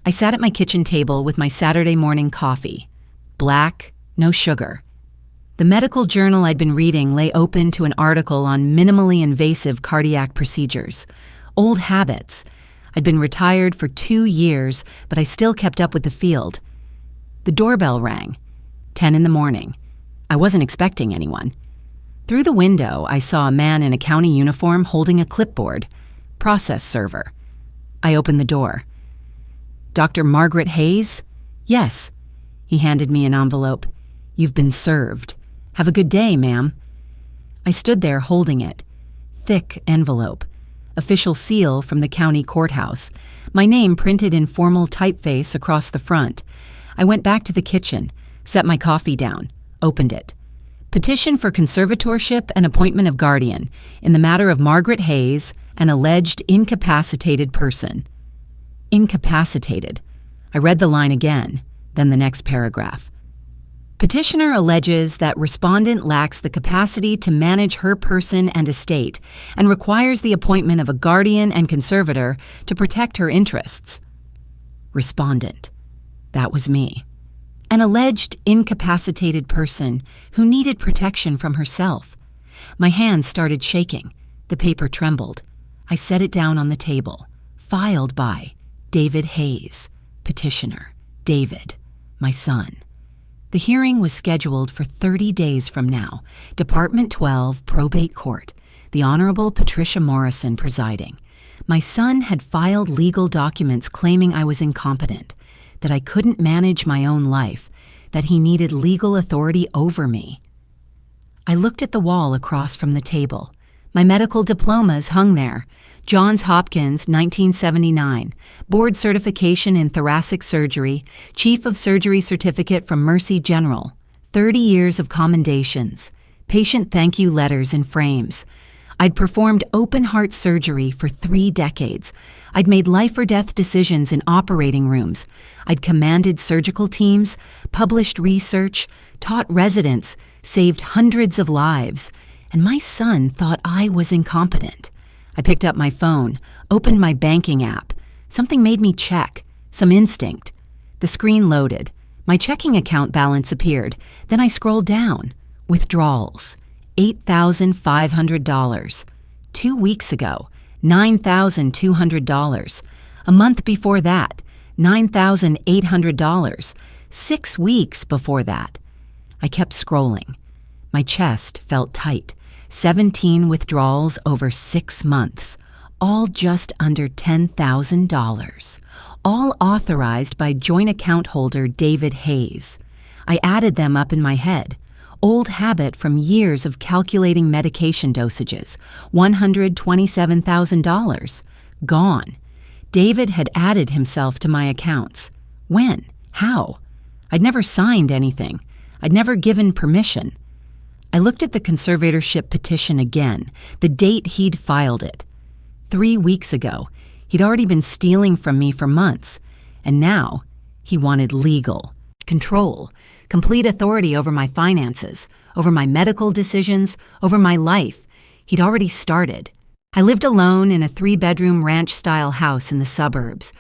I sat at my kitchen table with my Saturday morning coffee. Black, no sugar. The medical journal I'd been reading lay open to an article on minimally invasive cardiac procedures. Old habits. I'd been retired for 2 years, but I still kept up with the field. The doorbell rang. 10 in the morning. I wasn't expecting anyone. Through the window, I saw a man in a county uniform holding a clipboard. Process server. I opened the door. Dr. Margaret Hayes? Yes. He handed me an envelope. You've been served. Have a good day, ma'am. I stood there holding it. Thick envelope. Official seal from the county courthouse. My name printed in formal typeface across the front. I went back to the kitchen, set my coffee down, opened it. Petition for conservatorship and appointment of guardian in the matter of Margaret Hayes, an alleged incapacitated person. Incapacitated. I read the line again, then the next paragraph. Petitioner alleges that respondent lacks the capacity to manage her person and estate and requires the appointment of a guardian and conservator to protect her interests. Respondent. That was me. An alleged incapacitated person who needed protection from herself. My hands started shaking. The paper trembled. I set it down on the table. Filed by David Hayes, petitioner, David, my son. The hearing was scheduled for 30 days from now. Department 12, Probate Court. The Honorable Patricia Morrison presiding. My son had filed legal documents claiming I was incompetent, that I couldn't manage my own life, that he needed legal authority over me. I looked at the wall across from the table. My medical diplomas hung there. Johns Hopkins, 1979, board certification in thoracic surgery, chief of surgery certificate from Mercy General, 30 years of commendations, patient thank you letters in frames. I'd performed open-heart surgery for 3 decades. I'd made life-or-death decisions in operating rooms. I'd commanded surgical teams, published research, taught residents, saved hundreds of lives. And my son thought I was incompetent. I picked up my phone, opened my banking app. Something made me check, some instinct. The screen loaded. My checking account balance appeared. Then I scrolled down. Withdrawals. $8,500. 2 weeks ago, $9,200. A month before that, $9,800. 6 weeks before that. I kept scrolling. My chest felt tight. 17 withdrawals over 6 months, all just under $10,000, all authorized by joint account holder David Hayes. I added them up in my head. Old habit from years of calculating medication dosages, $127,000, gone. David had added himself to my accounts. When? How? I'd never signed anything. I'd never given permission. I looked at the conservatorship petition again, the date he'd filed it. 3 weeks ago, he'd already been stealing from me for months, and now he wanted legal, control, complete authority over my finances, over my medical decisions, over my life. He'd already started. I lived alone in a 3-bedroom ranch-style house in the suburbs.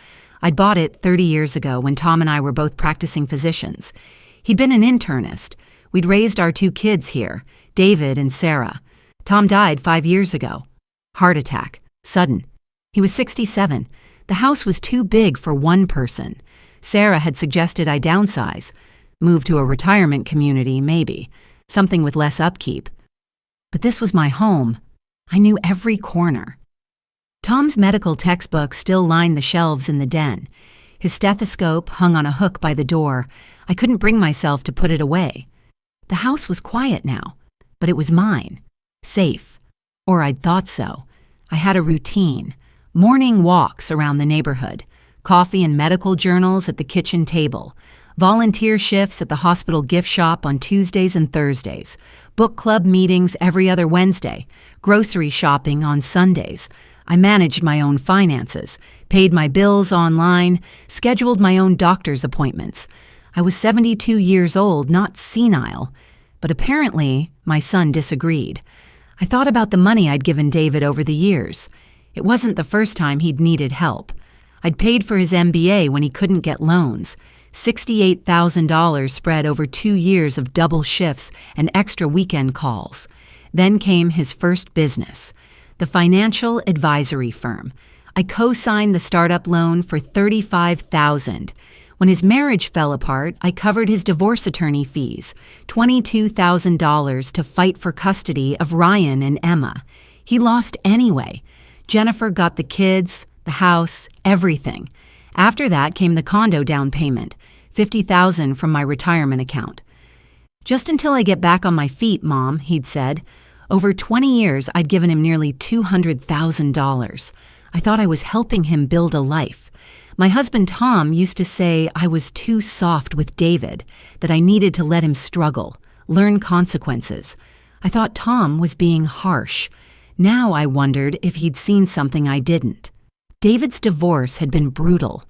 I'd bought it 30 years ago when Tom and I were both practicing physicians. He'd been an internist. We'd raised our 2 kids here, David and Sarah. Tom died 5 years ago. Heart attack. Sudden. He was 67. The house was too big for one person. Sarah had suggested I downsize. Move to a retirement community, maybe. Something with less upkeep. But this was my home. I knew every corner. Tom's medical textbooks still lined the shelves in the den. His stethoscope hung on a hook by the door. I couldn't bring myself to put it away. The house was quiet now, but it was mine. Safe. Or I'd thought so. I had a routine. Morning walks around the neighborhood. Coffee and medical journals at the kitchen table. Volunteer shifts at the hospital gift shop on Tuesdays and Thursdays. Book club meetings every other Wednesday. Grocery shopping on Sundays. I managed my own finances, paid my bills online, scheduled my own doctor's appointments. I was 72 years old, not senile, but apparently my son disagreed. I thought about the money I'd given David over the years. It wasn't the first time he'd needed help. I'd paid for his MBA when he couldn't get loans. $68,000 spread over 2 years of double shifts and extra weekend calls. Then came his first business, the financial advisory firm. I co-signed the startup loan for $35,000. When his marriage fell apart, I covered his divorce attorney fees, $22,000 to fight for custody of Ryan and Emma. He lost anyway. Jennifer got the kids, the house, everything. After that came the condo down payment, $50,000 from my retirement account. Just until I get back on my feet, Mom, he'd said. Over 20 years, I'd given him nearly $200,000. I thought I was helping him build a life. My husband Tom used to say I was too soft with David, that I needed to let him struggle, learn consequences. I thought Tom was being harsh. Now I wondered if he'd seen something I didn't. David's divorce had been brutal.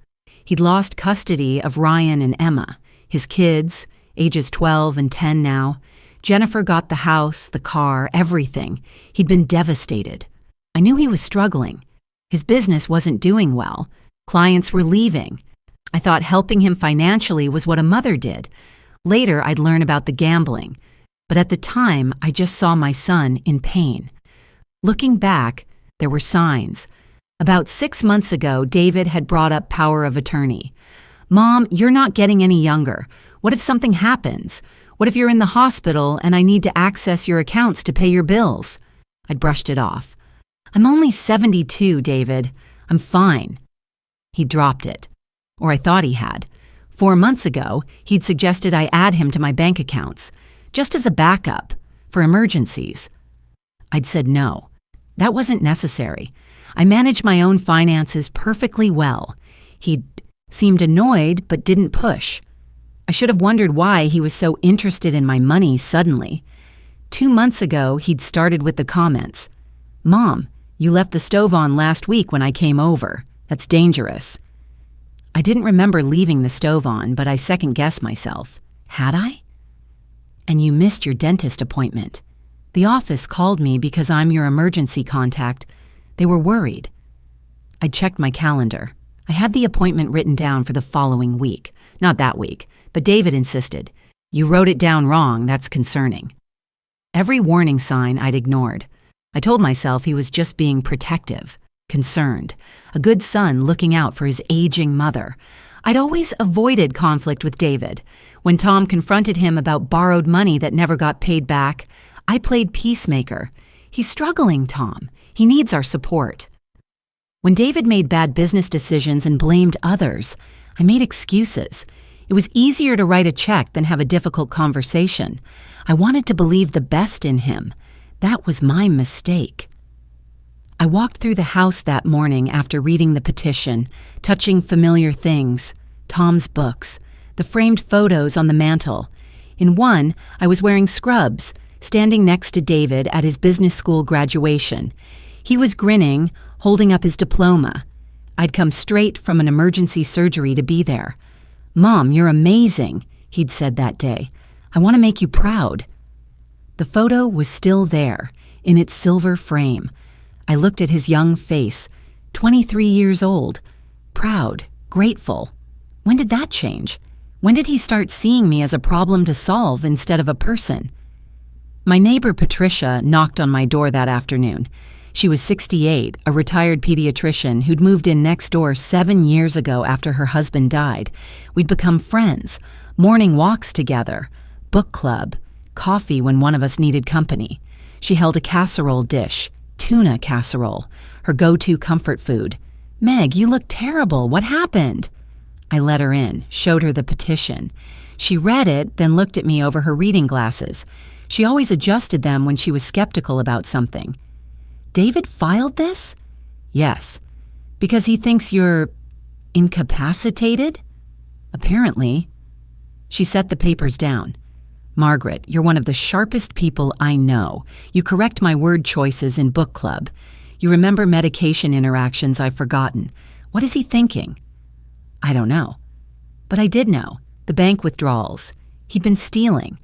He'd lost custody of Ryan and Emma, his kids, ages 12 and 10 now. Jennifer got the house, the car, everything. He'd been devastated. I knew he was struggling. His business wasn't doing well. Clients were leaving. I thought helping him financially was what a mother did. Later, I'd learn about the gambling. But at the time, I just saw my son in pain. Looking back, there were signs. About 6 months ago, David had brought up power of attorney. Mom, you're not getting any younger. What if something happens? What if you're in the hospital and I need to access your accounts to pay your bills? I'd brushed it off. I'm only 72, David. I'm fine. He dropped it. Or I thought he had. 4 months ago, he'd suggested I add him to my bank accounts, just as a backup, for emergencies. I'd said no. That wasn't necessary. I managed my own finances perfectly well. He seemed annoyed but didn't push. I should have wondered why he was so interested in my money suddenly. 2 months ago, he'd started with the comments. Mom, you left the stove on last week when I came over. That's dangerous. I didn't remember leaving the stove on, but I second-guessed myself. Had I? And you missed your dentist appointment. The office called me because I'm your emergency contact. They were worried. I checked my calendar. I had the appointment written down for the following week. Not that week, but David insisted. You wrote it down wrong, that's concerning. Every warning sign I'd ignored. I told myself he was just being protective. Concerned, a good son looking out for his aging mother. I'd always avoided conflict with David. When Tom confronted him about borrowed money that never got paid back, I played peacemaker. He's struggling, Tom. He needs our support. When David made bad business decisions and blamed others, I made excuses. It was easier to write a check than have a difficult conversation. I wanted to believe the best in him. That was my mistake. I walked through the house that morning after reading the petition, touching familiar things, Tom's books, the framed photos on the mantel. In one, I was wearing scrubs, standing next to David at his business school graduation. He was grinning, holding up his diploma. I'd come straight from an emergency surgery to be there. Mom, you're amazing, he'd said that day. I want to make you proud. The photo was still there, in its silver frame. I looked at his young face, 23 years old, proud, grateful. When did that change? When did he start seeing me as a problem to solve instead of a person? My neighbor Patricia knocked on my door that afternoon. She was 68, a retired pediatrician who'd moved in next door 7 years ago after her husband died. We'd become friends, morning walks together, book club, coffee when one of us needed company. She held a casserole dish, tuna casserole, her go-to comfort food. Meg, you look terrible. What happened? I let her in, showed her the petition. She read it, then looked at me over her reading glasses. She always adjusted them when she was skeptical about something. David filed this? Yes. Because he thinks you're incapacitated? Apparently. She set the papers down. Margaret, you're one of the sharpest people I know. You correct my word choices in book club. You remember medication interactions I've forgotten. What is he thinking? I don't know. But I did know. The bank withdrawals. He'd been stealing.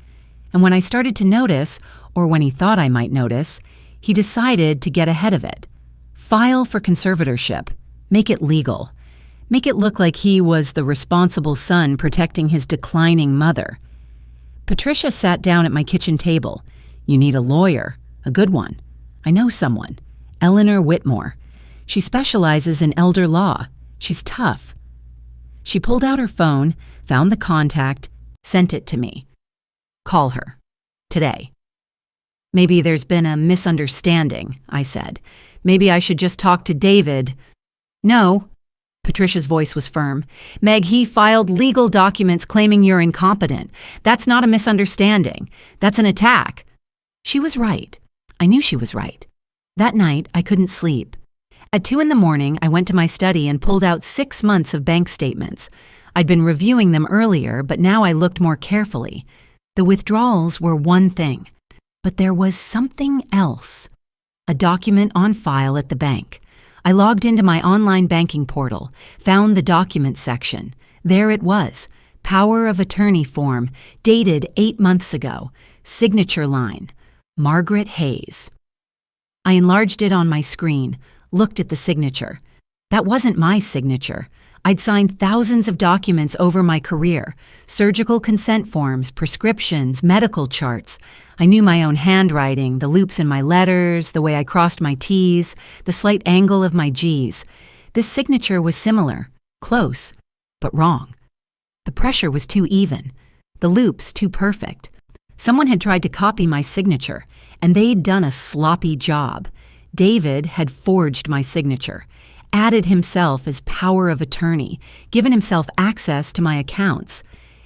And when I started to notice, or when he thought I might notice, he decided to get ahead of it. File for conservatorship. Make it legal. Make it look like he was the responsible son protecting his declining mother. Patricia sat down at my kitchen table. You need a lawyer, a good one. I know someone, Eleanor Whitmore. She specializes in elder law. She's tough. She pulled out her phone, found the contact, sent it to me. Call her. Today. Maybe there's been a misunderstanding, I said. Maybe I should just talk to David. No. Patricia's voice was firm. Meg, he filed legal documents claiming you're incompetent. That's not a misunderstanding. That's an attack. She was right. I knew she was right. That night, I couldn't sleep. At 2 a.m, I went to my study and pulled out 6 months of bank statements. I'd been reviewing them earlier, but now I looked more carefully. The withdrawals were one thing, but there was something else. A document on file at the bank. I logged into my online banking portal, found the documents section. There it was, power of attorney form, dated 8 months ago, signature line, Margaret Hayes. I enlarged it on my screen, looked at the signature. That wasn't my signature. I'd signed thousands of documents over my career, surgical consent forms, prescriptions, medical charts. I knew my own handwriting, the loops in my letters, the way I crossed my T's, the slight angle of my G's. This signature was similar, close, but wrong. The pressure was too even, the loops too perfect. Someone had tried to copy my signature, and they'd done a sloppy job. David had forged my signature, added himself as power of attorney, given himself access to my accounts.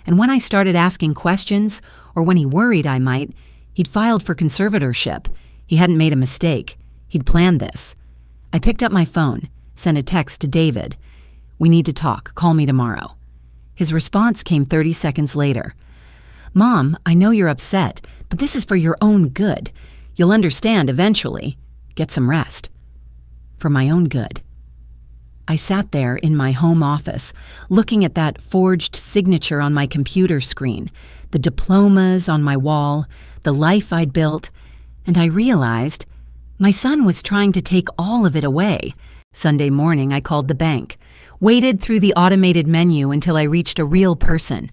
And when I started asking questions, or when he worried I might, he'd filed for conservatorship. He hadn't made a mistake. He'd planned this. I picked up my phone, sent a text to David. We need to talk. Call me tomorrow. His response came 30 seconds later. Mom, I know you're upset, but this is for your own good. You'll understand eventually. Get some rest. For my own good. I sat there in my home office, looking at that forged signature on my computer screen, the diplomas on my wall, the life I'd built, and I realized my son was trying to take all of it away. Sunday morning, I called the bank, waited through the automated menu until I reached a real person.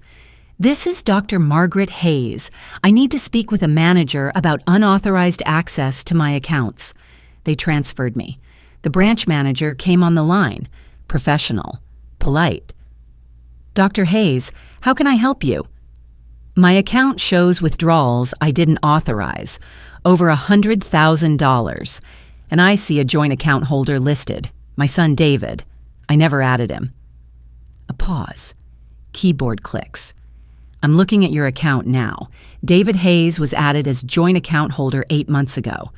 This is Dr. Margaret Hayes. I need to speak with a manager about unauthorized access to my accounts. They transferred me. The branch manager came on the line, professional, polite. Dr. Hayes, how can I help you? My account shows withdrawals I didn't authorize, over $100,000, and I see a joint account holder listed, my son David. I never added him. A pause. Keyboard clicks. I'm looking at your account now. David Hayes was added as joint account holder 8 months ago.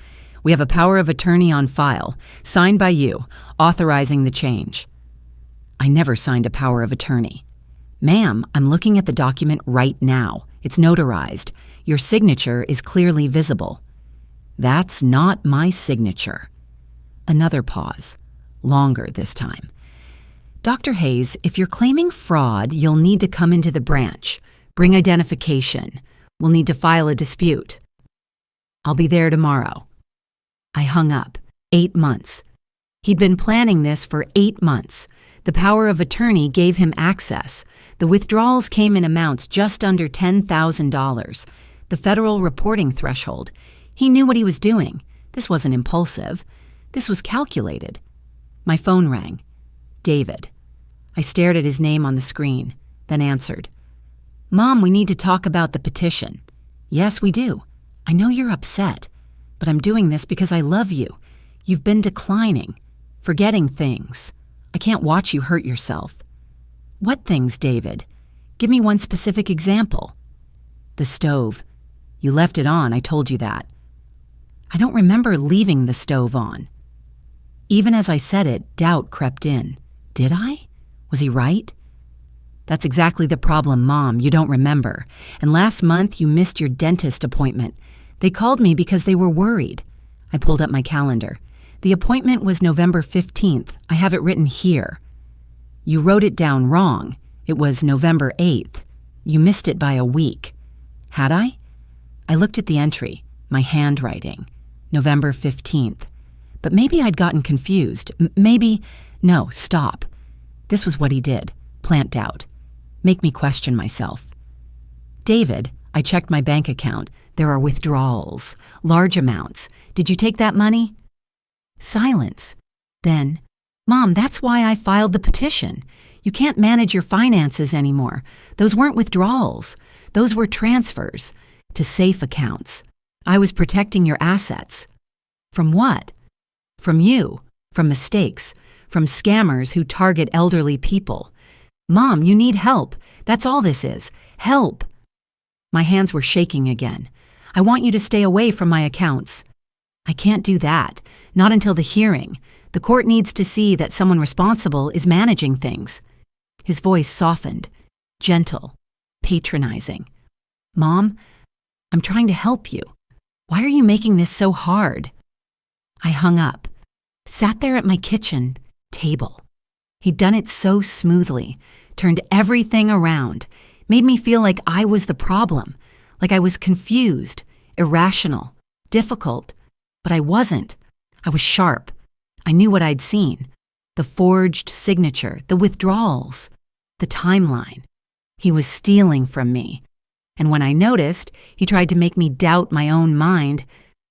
We have a power of attorney on file, signed by you, authorizing the change. I never signed a power of attorney. Ma'am, I'm looking at the document right now. It's notarized. Your signature is clearly visible. That's not my signature. Another pause. Longer this time. Dr. Hayes, if you're claiming fraud, you'll need to come into the branch. Bring identification. We'll need to file a dispute. I'll be there tomorrow. I hung up. 8 months. He'd been planning this for 8 months. The power of attorney gave him access. The withdrawals came in amounts just under $10,000, the federal reporting threshold. He knew what he was doing. This wasn't impulsive. This was calculated. My phone rang. David. I stared at his name on the screen, then answered. Mom, we need to talk about the petition. Yes, we do. I know you're upset, but I'm doing this because I love you. You've been declining, forgetting things. I can't watch you hurt yourself. What things, David? Give me one specific example. The stove. You left it on, I told you that. I don't remember leaving the stove on. Even as I said it, doubt crept in. Did I? Was he right? That's exactly the problem, Mom. You don't remember. And last month, you missed your dentist appointment. They called me because they were worried. I pulled up my calendar. The appointment was November 15th. I have it written here. You wrote it down wrong. It was November 8th. You missed it by a week. Had I? I looked at the entry, my handwriting. November 15th. But maybe I'd gotten confused. No, stop. This was what he did, plant doubt, make me question myself. David, I checked my bank account. There are withdrawals, large amounts. Did you take that money? Silence. Then, Mom, that's why I filed the petition. You can't manage your finances anymore. Those weren't withdrawals. Those were transfers to safe accounts. I was protecting your assets. From what? From you, from mistakes, from scammers who target elderly people. Mom, you need help. That's all this is. Help. My hands were shaking again. I want you to stay away from my accounts. I can't do that. Not until the hearing. The court needs to see that someone responsible is managing things. His voice softened, gentle, patronizing. Mom, I'm trying to help you. Why are you making this so hard? I hung up, sat there at my kitchen table. He'd done it so smoothly, turned everything around, made me feel like I was the problem, like I was confused, irrational, difficult. But I wasn't. I was sharp. I knew what I'd seen. The forged signature, the withdrawals, the timeline. He was stealing from me. And when I noticed, he tried to make me doubt my own mind.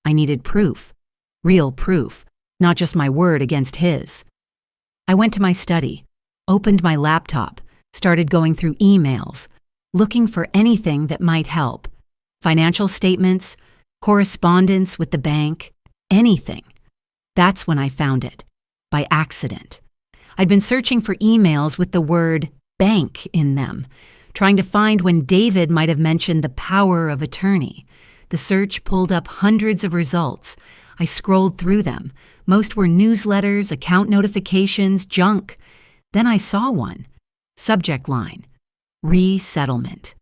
I needed proof. Real proof, not just my word against his. I went to my study, opened my laptop, started going through emails, looking for anything that might help. Financial statements, correspondence with the bank, anything. That's when I found it, by accident. I'd been searching for emails with the word bank in them, trying to find when David might have mentioned the power of attorney. The search pulled up hundreds of results. I scrolled through them. Most were newsletters, account notifications, junk. Then I saw one. Subject line, resettlement.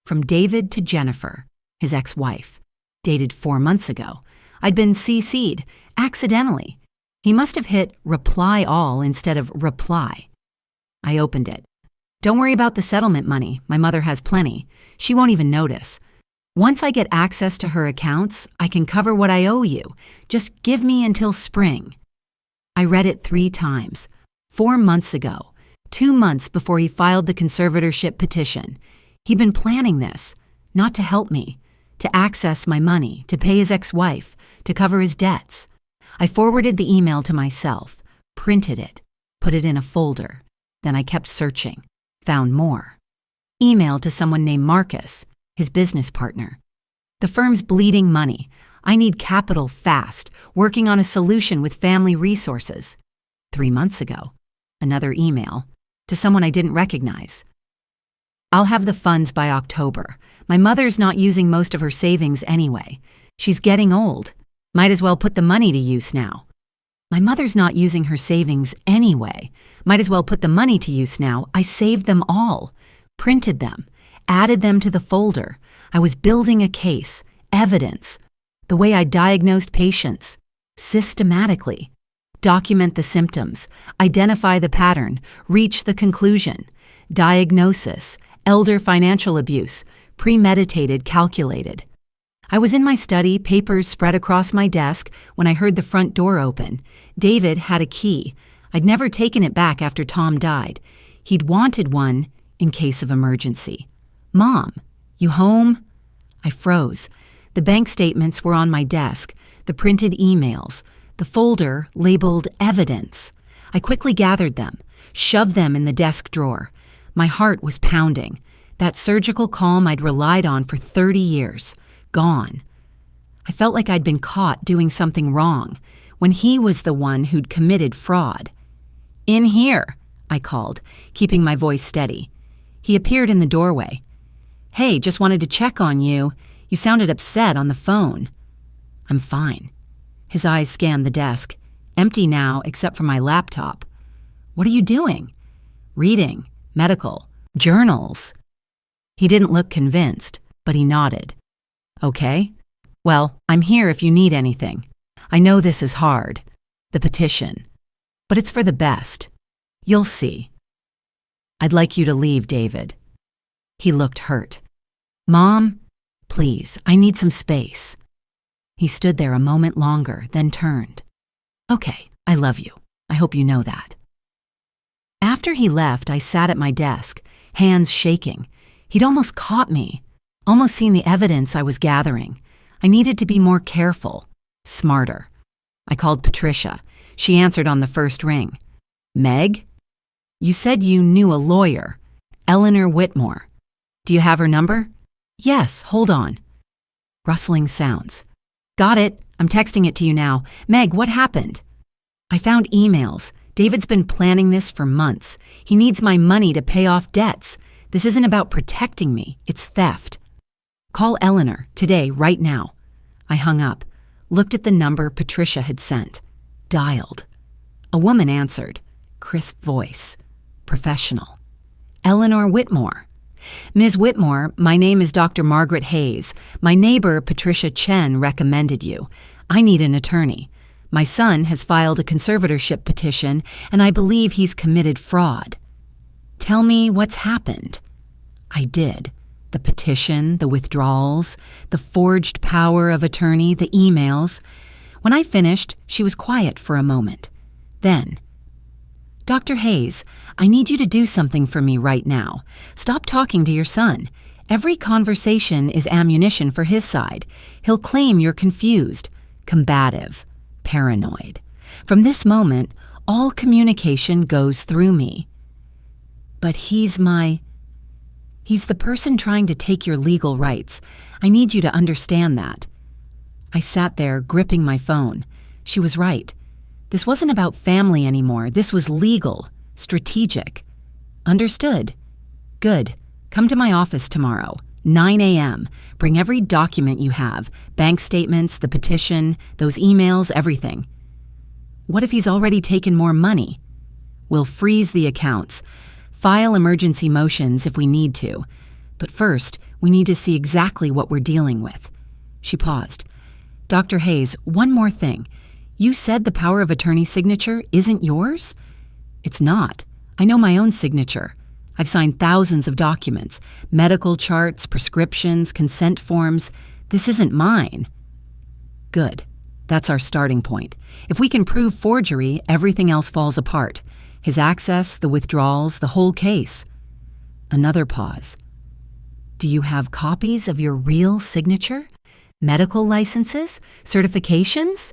From David to Jennifer, his ex-wife. Dated 4 months ago. I'd been CC'd, accidentally. He must have hit reply all instead of reply. I opened it. Don't worry about the settlement money. My mother has plenty. She won't even notice. Once I get access to her accounts, I can cover what I owe you. Just give me until spring. I read it 3 times. 4 months ago. 2 months before he filed the conservatorship petition. He'd been planning this. Not to help me. To access my money. To pay his ex-wife. To cover his debts. I forwarded the email to myself. Printed it. Put it in a folder. Then I kept searching. Found more. Email to someone named Marcus, his business partner. The firm's bleeding money. I need capital fast, working on a solution with family resources. 3 months ago. Another email. To someone I didn't recognize. I'll have the funds by October. My mother's not using most of her savings anyway. She's getting old. Might as well put the money to use now. My mother's not using her savings anyway. Might as well put the money to use now. I saved them all. Printed them. Added them to the folder. I was building a case. Evidence. The way I diagnosed patients. Systematically. Document the symptoms. Identify the pattern. Reach the conclusion. Diagnosis. Elder financial abuse. Premeditated, calculated. I was in my study, papers spread across my desk, when I heard the front door open. David had a key. I'd never taken it back after Tom died. He'd wanted one in case of emergency. Mom, you home? I froze. The bank statements were on my desk, the printed emails, the folder labeled evidence. I quickly gathered them, shoved them in the desk drawer. My heart was pounding. That surgical calm I'd relied on for 30 years. Gone. I felt like I'd been caught doing something wrong, when he was the one who'd committed fraud. In here, I called, keeping my voice steady. He appeared in the doorway. Hey, just wanted to check on you. You sounded upset on the phone. I'm fine. His eyes scanned the desk, empty now except for my laptop. What are you doing? Reading, medical, journals. He didn't look convinced, but he nodded. Okay. Well, I'm here if you need anything. I know this is hard, the petition, but it's for the best. You'll see. I'd like you to leave, David. He looked hurt. Mom, please, I need some space. He stood there a moment longer, then turned. Okay, I love you. I hope you know that. After he left, I sat at my desk, hands shaking. He'd almost caught me, almost seen the evidence I was gathering. I needed to be more careful, smarter. I called Patricia. She answered on the first ring. Meg? You said you knew a lawyer, Eleanor Whitmore. Do you have her number? Yes, hold on. Rustling sounds. Got it. I'm texting it to you now. Meg, what happened? I found emails. David's been planning this for months. He needs my money to pay off debts. This isn't about protecting me. It's theft. Call Eleanor, today, right now. I hung up, looked at the number Patricia had sent. Dialed. A woman answered. Crisp voice. Professional. Eleanor Whitmore. Ms. Whitmore, my name is Dr. Margaret Hayes. My neighbor, Patricia Chen, recommended you. I need an attorney. My son has filed a conservatorship petition, and I believe he's committed fraud. Tell me what's happened. I did. The petition, the withdrawals, the forged power of attorney, the emails. When I finished, she was quiet for a moment. Then, Dr. Hayes, I need you to do something for me right now. Stop talking to your son. Every conversation is ammunition for his side. He'll claim you're confused, combative, paranoid. From this moment, all communication goes through me. But he's the person trying to take your legal rights. I need you to understand that. I sat there, gripping my phone. She was right. This wasn't about family anymore. This was legal, strategic. Understood. Good. Come to my office tomorrow, 9 a.m. Bring every document you have, bank statements, the petition, those emails, everything. What if he's already taken more money? We'll freeze the accounts, file emergency motions if we need to. But first, we need to see exactly what we're dealing with. She paused. Dr. Hayes, one more thing. You said the power of attorney signature isn't yours? It's not. I know my own signature. I've signed thousands of documents, medical charts, prescriptions, consent forms. This isn't mine. Good. That's our starting point. If we can prove forgery, everything else falls apart. His access, the withdrawals, the whole case. Another pause. Do you have copies of your real signature? Medical licenses? Certifications?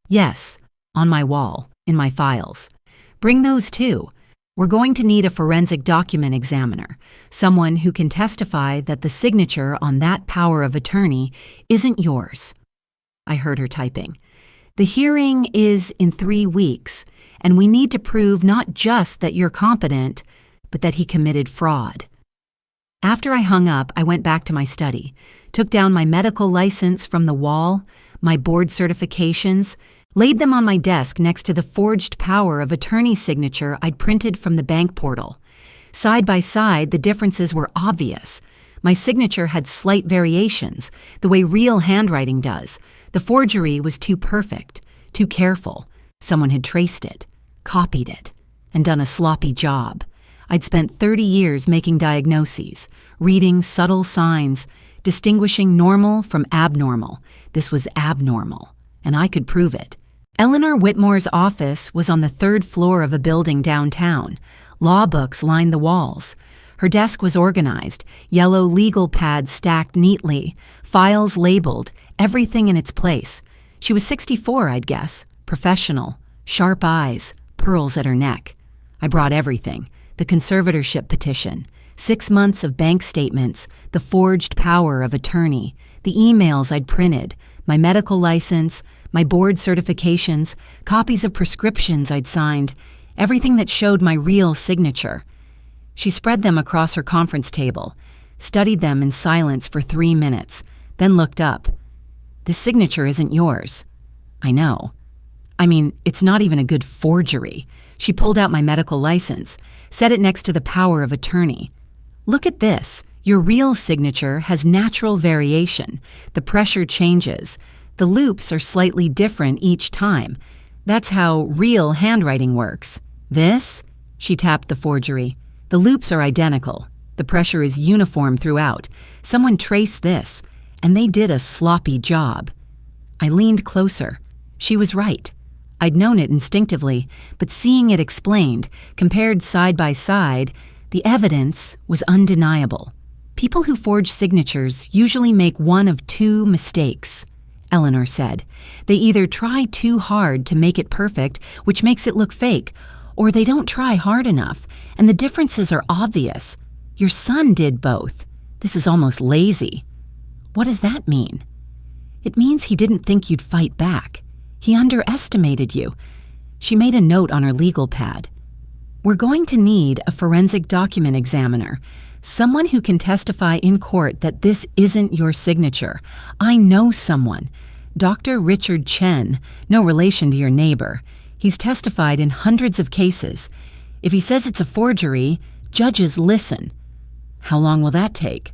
Yes, on my wall, in my files. Bring those too. We're going to need a forensic document examiner, someone who can testify that the signature on that power of attorney isn't yours. I heard her typing. The hearing is in 3 weeks, and we need to prove not just that you're competent, but that he committed fraud. After I hung up, I went back to my study, took down my medical license from the wall, my board certifications, laid them on my desk next to the forged power of attorney signature I'd printed from the bank portal. Side by side, the differences were obvious. My signature had slight variations, the way real handwriting does. The forgery was too perfect, too careful. Someone had traced it, copied it, and done a sloppy job. I'd spent 30 years making diagnoses, reading subtle signs, distinguishing normal from abnormal. This was abnormal, and I could prove it. Eleanor Whitmore's office was on the 3rd floor of a building downtown. Law books lined the walls. Her desk was organized, yellow legal pads stacked neatly, files labeled, everything in its place. She was 64, I'd guess, professional, sharp eyes, pearls at her neck. I brought everything. The conservatorship petition, 6 months of bank statements, the forged power of attorney, the emails I'd printed, my medical license, my board certifications, copies of prescriptions I'd signed, everything that showed my real signature. She spread them across her conference table, studied them in silence for 3 minutes, then looked up. This signature isn't yours. I know. I mean, it's not even a good forgery. She pulled out my medical license, set it next to the power of attorney. Look at this. Your real signature has natural variation. The pressure changes. The loops are slightly different each time. That's how real handwriting works. This? She tapped the forgery. The loops are identical. The pressure is uniform throughout. Someone traced this, and they did a sloppy job. I leaned closer. She was right. I'd known it instinctively, but seeing it explained, compared side by side, the evidence was undeniable. People who forge signatures usually make one of two mistakes, Eleanor said. They either try too hard to make it perfect, which makes it look fake, or they don't try hard enough, and the differences are obvious. Your son did both. This is almost lazy. What does that mean? It means he didn't think you'd fight back. He underestimated you. She made a note on her legal pad. We're going to need a forensic document examiner, someone who can testify in court that this isn't your signature. I know someone. Dr. Richard Chen, no relation to your neighbor. He's testified in hundreds of cases. If he says it's a forgery, judges listen. How long will that take?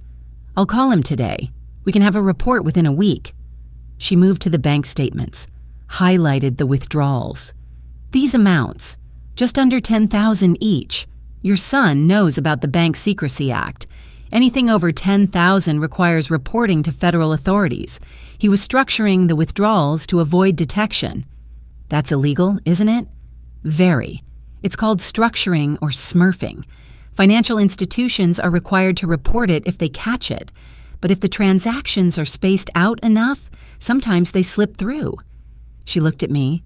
I'll call him today. We can have a report within a week. She moved to the bank statements, highlighted the withdrawals. These amounts, just under $10,000 each. Your son knows about the Bank Secrecy Act. Anything over $10,000 requires reporting to federal authorities. He was structuring the withdrawals to avoid detection. That's illegal, isn't it? Very. It's called structuring or smurfing. Financial institutions are required to report it if they catch it. But if the transactions are spaced out enough, sometimes they slip through. She looked at me.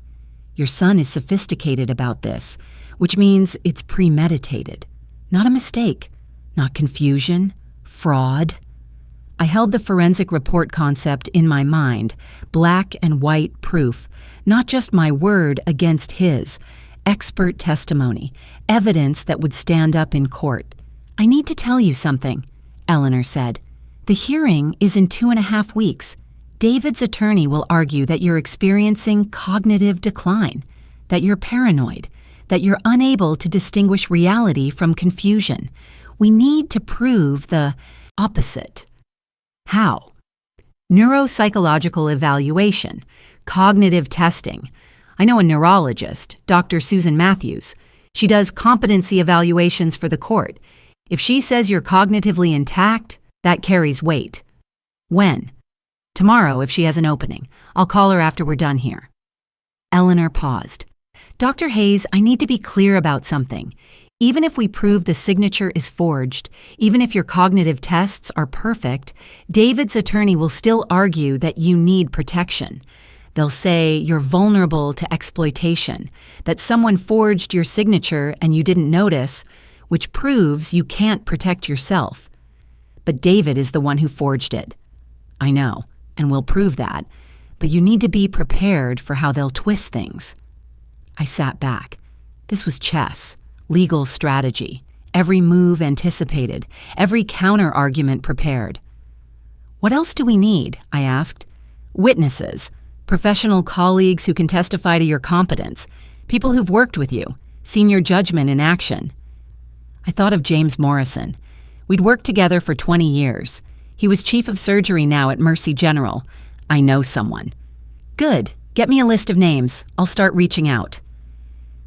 Your son is sophisticated about this, which means it's premeditated. Not a mistake, not confusion, fraud. I held the forensic report concept in my mind, black and white proof, not just my word against his, expert testimony, evidence that would stand up in court. I need to tell you something, Eleanor said. The hearing is in 2.5 weeks. David's attorney will argue that you're experiencing cognitive decline, that you're paranoid, that you're unable to distinguish reality from confusion. We need to prove the opposite. How? Neuropsychological evaluation, cognitive testing. I know a neurologist, Dr. Susan Matthews. She does competency evaluations for the court. If she says you're cognitively intact, that carries weight. When? Tomorrow, if she has an opening. I'll call her after we're done here. Eleanor paused. Dr. Hayes, I need to be clear about something. Even if we prove the signature is forged, even if your cognitive tests are perfect, David's attorney will still argue that you need protection. They'll say you're vulnerable to exploitation, that someone forged your signature and you didn't notice, which proves you can't protect yourself. But David is the one who forged it. I know, and we'll prove that, but you need to be prepared for how they'll twist things. I sat back. This was chess, legal strategy, every move anticipated, every counter-argument prepared. What else do we need? I asked. Witnesses, professional colleagues who can testify to your competence, people who've worked with you, seen your judgment in action. I thought of James Morrison. We'd worked together for 20 years. He was chief of surgery now at Mercy General. I know someone. Good. Get me a list of names. I'll start reaching out.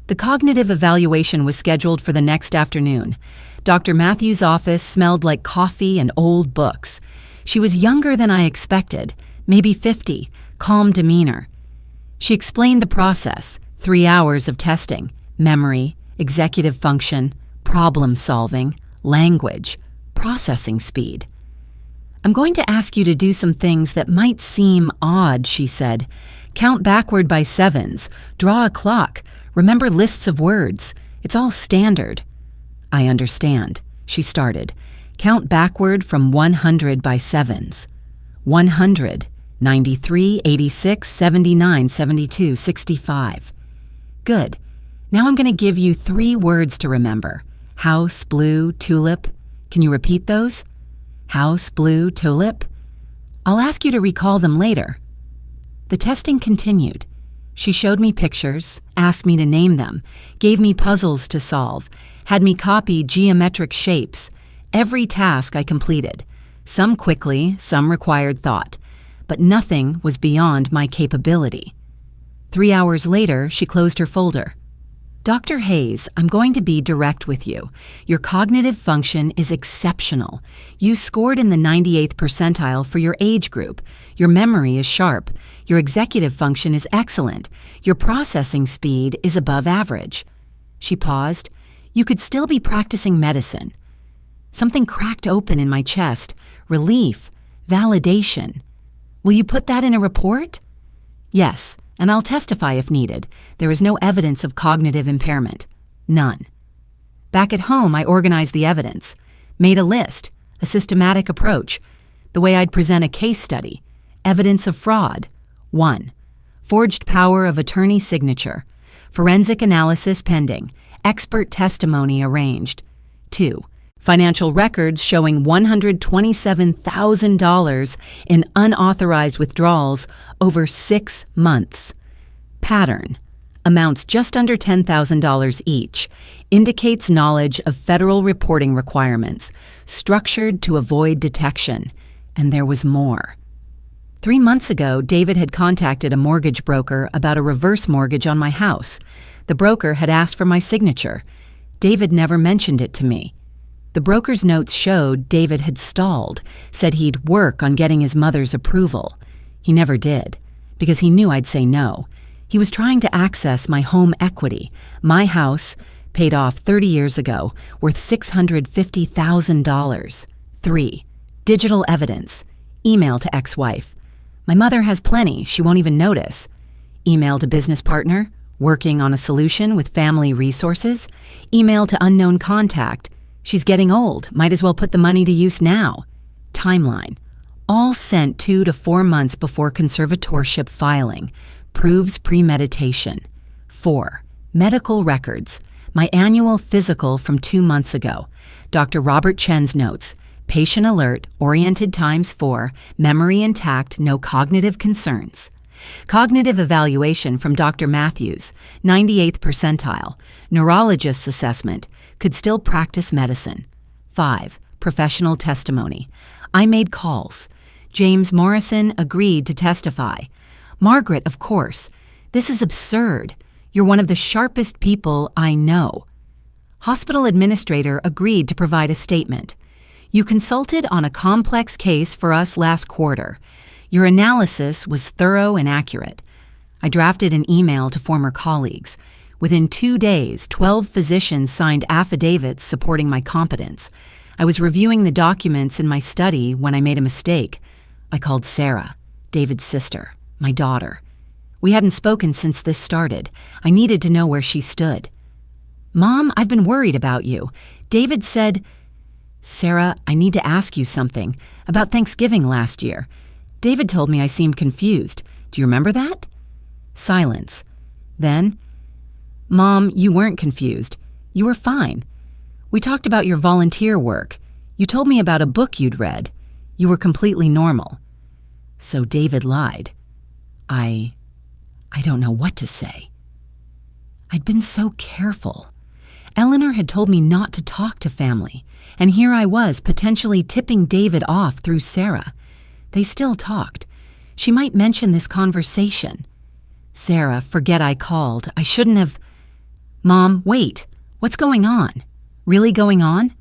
The cognitive evaluation was scheduled for the next afternoon. Dr. Matthews' office smelled like coffee and old books. She was younger than I expected, maybe 50, calm demeanor. She explained the process, 3 hours of testing, memory, executive function, problem solving, language, processing speed. I'm going to ask you to do some things that might seem odd, she said. Count backward by sevens, draw a clock, remember lists of words. It's all standard. I understand, she started. Count backward from 100 by sevens. 100, 93, 86, 79, 72, 65. Good. Now I'm going to give you 3 words to remember. House, blue, tulip. Can you repeat those? House, blue, tulip. I'll ask you to recall them later. The testing continued. She showed me pictures, asked me to name them, gave me puzzles to solve, had me copy geometric shapes. Every task I completed. Some quickly, some required thought. But nothing was beyond my capability. 3 hours later, she closed her folder. Dr. Hayes, I'm going to be direct with you. Your cognitive function is exceptional. You scored in the 98th percentile for your age group. Your memory is sharp. Your executive function is excellent. Your processing speed is above average. She paused. You could still be practicing medicine. Something cracked open in my chest. Relief. Validation. Will you put that in a report? Yes, and I'll testify if needed. There is no evidence of cognitive impairment. None. Back at home, I organized the evidence, made a list, a systematic approach, the way I'd present a case study. Evidence of fraud. 1. Forged power of attorney signature. Forensic analysis pending. Expert testimony arranged. 2. Financial records showing $127,000 in unauthorized withdrawals over 6 months. Pattern. Amounts just under $10,000 each. Indicates knowledge of federal reporting requirements. Structured to avoid detection. And there was more. 3 months ago, David had contacted a mortgage broker about a reverse mortgage on my house. The broker had asked for my signature. David never mentioned it to me. The broker's notes showed David had stalled, said he'd work on getting his mother's approval. He never did, because he knew I'd say no. He was trying to access my home equity. My house, paid off 30 years ago, worth $650,000. 3. Digital evidence. Email to ex-wife. My mother has plenty, she won't even notice. Email to business partner, working on a solution with family resources. Email to unknown contact. She's getting old, might as well put the money to use now. Timeline. All sent 2 to 4 months before conservatorship filing. Proves premeditation. 4. Medical records. My annual physical from 2 months ago. Dr. Robert Chen's notes. Patient alert, oriented ×4, memory intact, no cognitive concerns. Cognitive evaluation from Dr. Matthews, 98th percentile. Neurologist's assessment. Could still practice medicine. 5. Professional testimony. I made calls. James Morrison agreed to testify. Margaret, of course. This is absurd. You're one of the sharpest people I know. Hospital administrator agreed to provide a statement. You consulted on a complex case for us last quarter. Your analysis was thorough and accurate. I drafted an email to former colleagues. Within 2 days, 12 physicians signed affidavits supporting my competence. I was reviewing the documents in my study when I made a mistake. I called Sarah, David's sister, my daughter. We hadn't spoken since this started. I needed to know where she stood. Mom, I've been worried about you. David said, Sarah, I need to ask you something about Thanksgiving last year. David told me I seemed confused. Do you remember that? Silence. Then, Mom, you weren't confused. You were fine. We talked about your volunteer work. You told me about a book you'd read. You were completely normal. So David lied. I don't know what to say. I'd been so careful. Eleanor had told me not to talk to family, and here I was potentially tipping David off through Sarah. They still talked. She might mention this conversation. Sarah, forget I called. I shouldn't have... Mom, wait. What's going on? Really going on?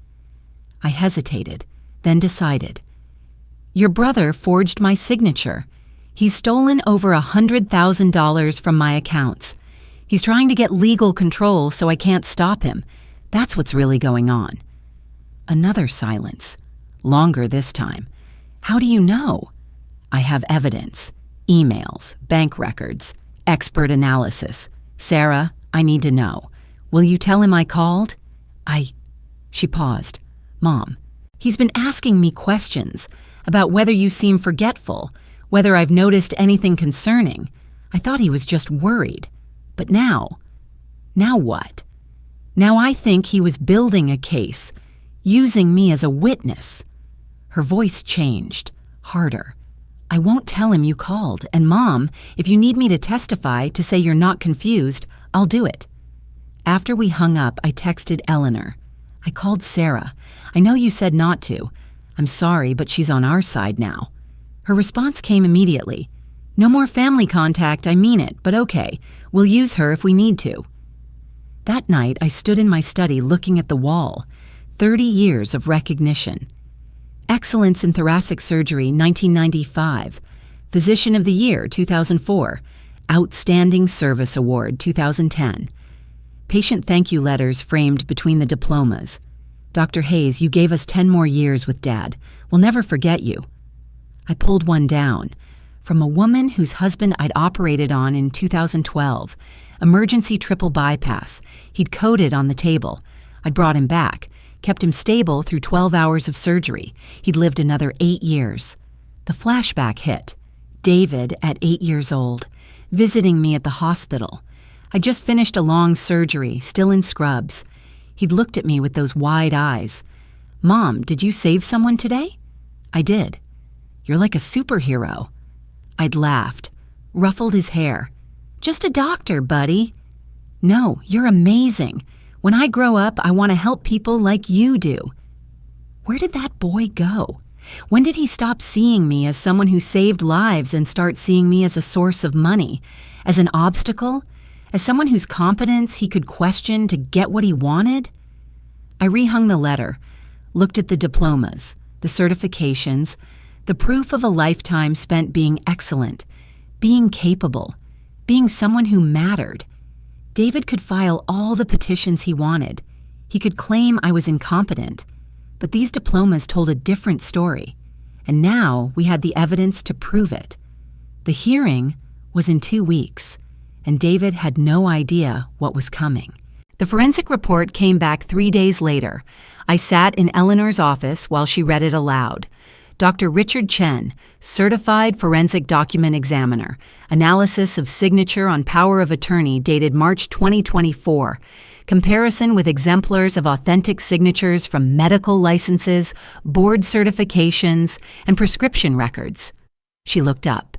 I hesitated, then decided. Your brother forged my signature. He's stolen over $100,000 from my accounts. He's trying to get legal control so I can't stop him. That's what's really going on. Another silence. Longer this time. How do you know? I have evidence. Emails, bank records, expert analysis. Sarah, I need to know. Will you tell him I called? She paused. Mom, he's been asking me questions about whether you seem forgetful, whether I've noticed anything concerning. I thought he was just worried. But now what? Now I think he was building a case, using me as a witness. Her voice changed, harder. I won't tell him you called, and Mom, if you need me to testify to say you're not confused, I'll do it. After we hung up, I texted Eleanor. I called Sarah. I know you said not to. I'm sorry, but she's on our side now. Her response came immediately. No more family contact, I mean it, but okay. We'll use her if we need to. That night, I stood in my study looking at the wall. 30 years of recognition. Excellence in Thoracic Surgery, 1995. Physician of the Year, 2004. Outstanding Service Award, 2010. Patient thank you letters framed between the diplomas. Dr. Hayes, you gave us 10 more years with Dad. We'll never forget you. I pulled one down. From a woman whose husband I'd operated on in 2012. Emergency triple bypass. He'd coded on the table. I'd brought him back, kept him stable through 12 hours of surgery. He'd lived another 8 years. The flashback hit. David, at 8 years old, visiting me at the hospital. I'd just finished a long surgery, still in scrubs. He'd looked at me with those wide eyes. Mom, did you save someone today? I did. You're like a superhero. I'd laughed, ruffled his hair. Just a doctor, buddy. No, you're amazing. When I grow up, I want to help people like you do. Where did that boy go? When did he stop seeing me as someone who saved lives and start seeing me as a source of money, as an obstacle, as someone whose competence he could question to get what he wanted? I rehung the letter, looked at the diplomas, the certifications, the proof of a lifetime spent being excellent, being capable, being someone who mattered. David could file all the petitions he wanted. He could claim I was incompetent. But these diplomas told a different story, and now we had the evidence to prove it. The hearing was in 2 weeks, and David had no idea what was coming. The forensic report came back 3 days later. I sat in Eleanor's office while she read it aloud. Dr. Richard Chen, Certified Forensic Document Examiner, analysis of signature on power of attorney dated March 2024, comparison with exemplars of authentic signatures from medical licenses, board certifications, and prescription records. She looked up.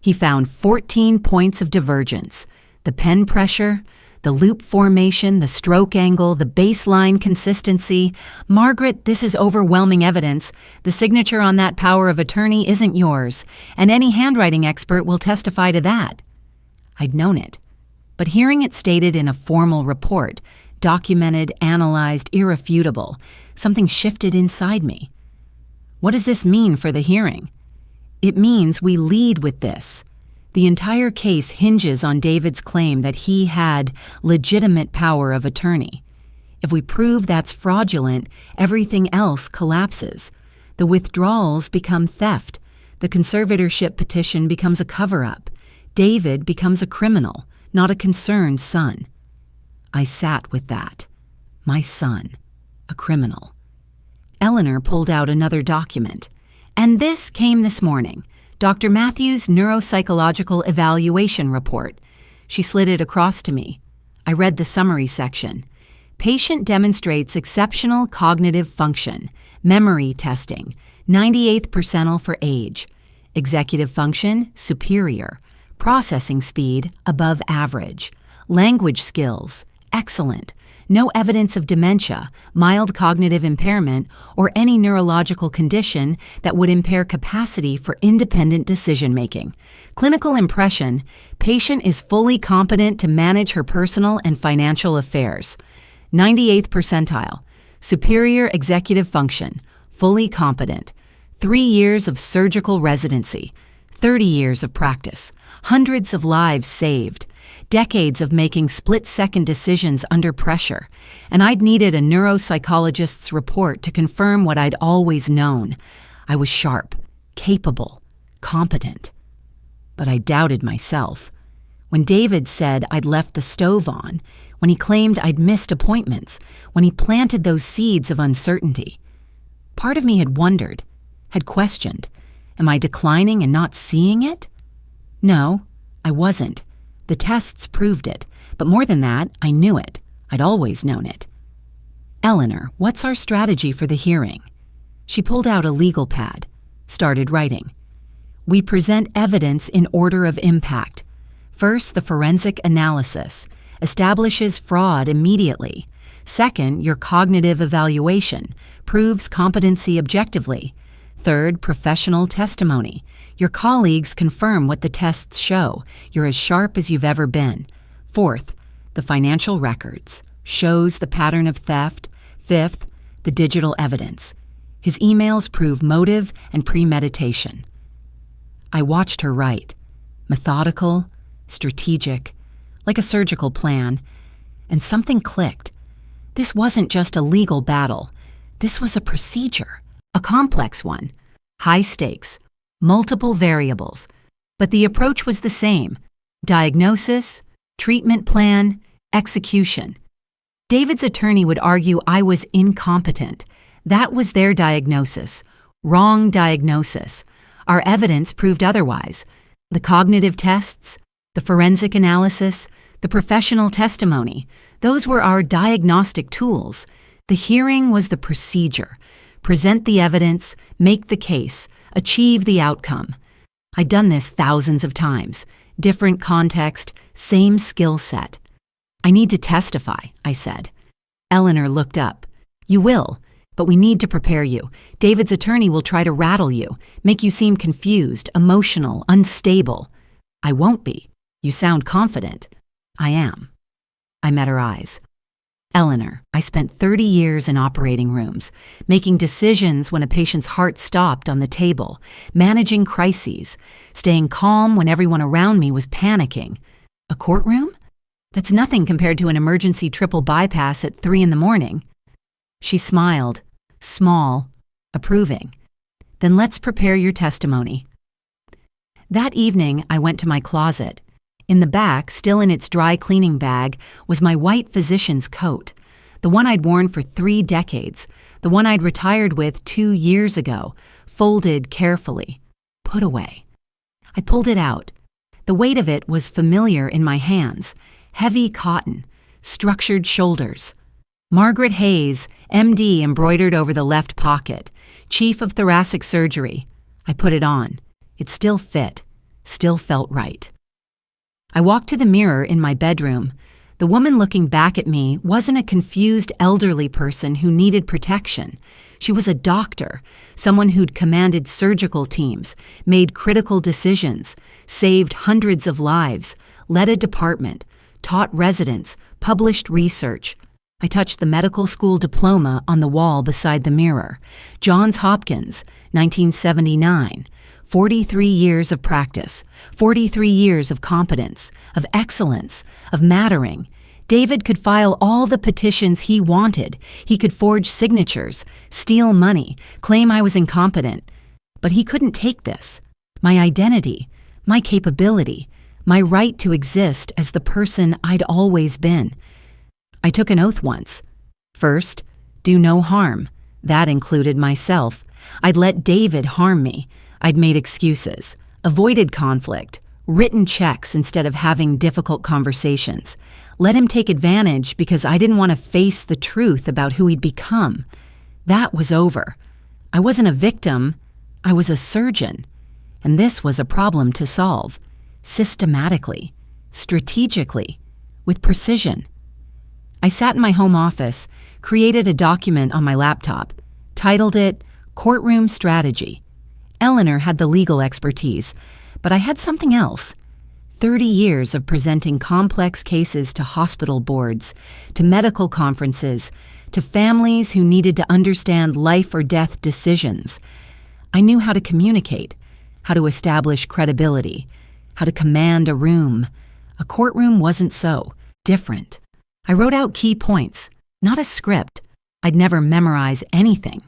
He found 14 points of divergence: the pen pressure, the loop formation, the stroke angle, the baseline consistency. Margaret, this is overwhelming evidence. The signature on that power of attorney isn't yours, and any handwriting expert will testify to that. I'd known it, but hearing it stated in a formal report, documented, analyzed, irrefutable, something shifted inside me. What does this mean for the hearing? It means we lead with this. The entire case hinges on David's claim that he had legitimate power of attorney. If we prove that's fraudulent, everything else collapses. The withdrawals become theft. The conservatorship petition becomes a cover-up. David becomes a criminal, not a concerned son. I sat with that. My son, a criminal. Eleanor pulled out another document. And this came this morning. Dr. Matthews' neuropsychological evaluation report. She slid it across to me. I read the summary section. Patient demonstrates exceptional cognitive function, memory testing, 98th percentile for age, executive function, superior, processing speed, above average, language skills, excellent, no evidence of dementia, mild cognitive impairment, or any neurological condition that would impair capacity for independent decision-making. Clinical impression, patient is fully competent to manage her personal and financial affairs. 98th percentile, superior executive function, fully competent. 3 years of surgical residency, 30 years of practice, hundreds of lives saved, decades of making split-second decisions under pressure, and I'd needed a neuropsychologist's report to confirm what I'd always known. I was sharp, capable, competent. But I doubted myself. When David said I'd left the stove on, when he claimed I'd missed appointments, when he planted those seeds of uncertainty, part of me had wondered, had questioned, am I declining and not seeing it? No, I wasn't. The tests proved it, but more than that, I knew it. I'd always known it. Eleanor, what's our strategy for the hearing? She pulled out a legal pad, started writing. We present evidence in order of impact. First, the forensic analysis establishes fraud immediately. Second, your cognitive evaluation proves competency objectively. Third, professional testimony. Your colleagues confirm what the tests show. You're as sharp as you've ever been. Fourth, the the financial records. Shows the pattern of theft. Fifth, the digital evidence. His emails prove motive and premeditation. I watched her write. Methodical, strategic, like a surgical plan. And something clicked. This wasn't just a legal battle. This was a procedure, a complex one. High stakes, multiple variables. But the approach was the same. Diagnosis, treatment plan, execution. David's attorney would argue I was incompetent. That was their diagnosis. Wrong diagnosis. Our evidence proved otherwise. The cognitive tests, the forensic analysis, the professional testimony, those were our diagnostic tools. The hearing was the procedure. Present the evidence, make the case, achieve the outcome. I'd done this thousands of times. Different context, same skill set. I need to testify, I said. Eleanor looked up. You will, but we need to prepare you. David's attorney will try to rattle you, make you seem confused, emotional, unstable. I won't be. You sound confident. I am. I met her eyes. Eleanor, I spent 30 years in operating rooms, making decisions when a patient's heart stopped on the table, managing crises, staying calm when everyone around me was panicking. A courtroom? That's nothing compared to an emergency triple bypass at 3 a.m. She smiled, small, approving. Then let's prepare your testimony. That evening, I went to my closet. In the back, still in its dry cleaning bag, was my white physician's coat, the one I'd worn for 3 decades, the one I'd retired with 2 years ago, folded carefully, put away. I pulled it out. The weight of it was familiar in my hands, heavy cotton, structured shoulders. Margaret Hayes, MD, embroidered over the left pocket, chief of thoracic surgery. I put it on. It still fit, still felt right. I walked to the mirror in my bedroom. The woman looking back at me wasn't a confused elderly person who needed protection. She was a doctor, someone who'd commanded surgical teams, made critical decisions, saved hundreds of lives, led a department, taught residents, published research. I touched the medical school diploma on the wall beside the mirror. Johns Hopkins, 1979. 43 years of practice, 43 years of competence, of excellence, of mattering. David could file all the petitions he wanted. He could forge signatures, steal money, claim I was incompetent. But he couldn't take this. My identity, my capability, my right to exist as the person I'd always been. I took an oath once. First, do no harm. That included myself. I'd let David harm me. I'd made excuses, avoided conflict, written checks instead of having difficult conversations, let him take advantage because I didn't want to face the truth about who he'd become. That was over. I wasn't a victim, I was a surgeon. And this was a problem to solve, systematically, strategically, with precision. I sat in my home office, created a document on my laptop, titled it Courtroom Strategy. Eleanor had the legal expertise, but I had something else. 30 years of presenting complex cases to hospital boards, to medical conferences, to families who needed to understand life or death decisions. I knew how to communicate, how to establish credibility, how to command a room. A courtroom wasn't so, different. I wrote out key points, not a script. I'd never memorize anything,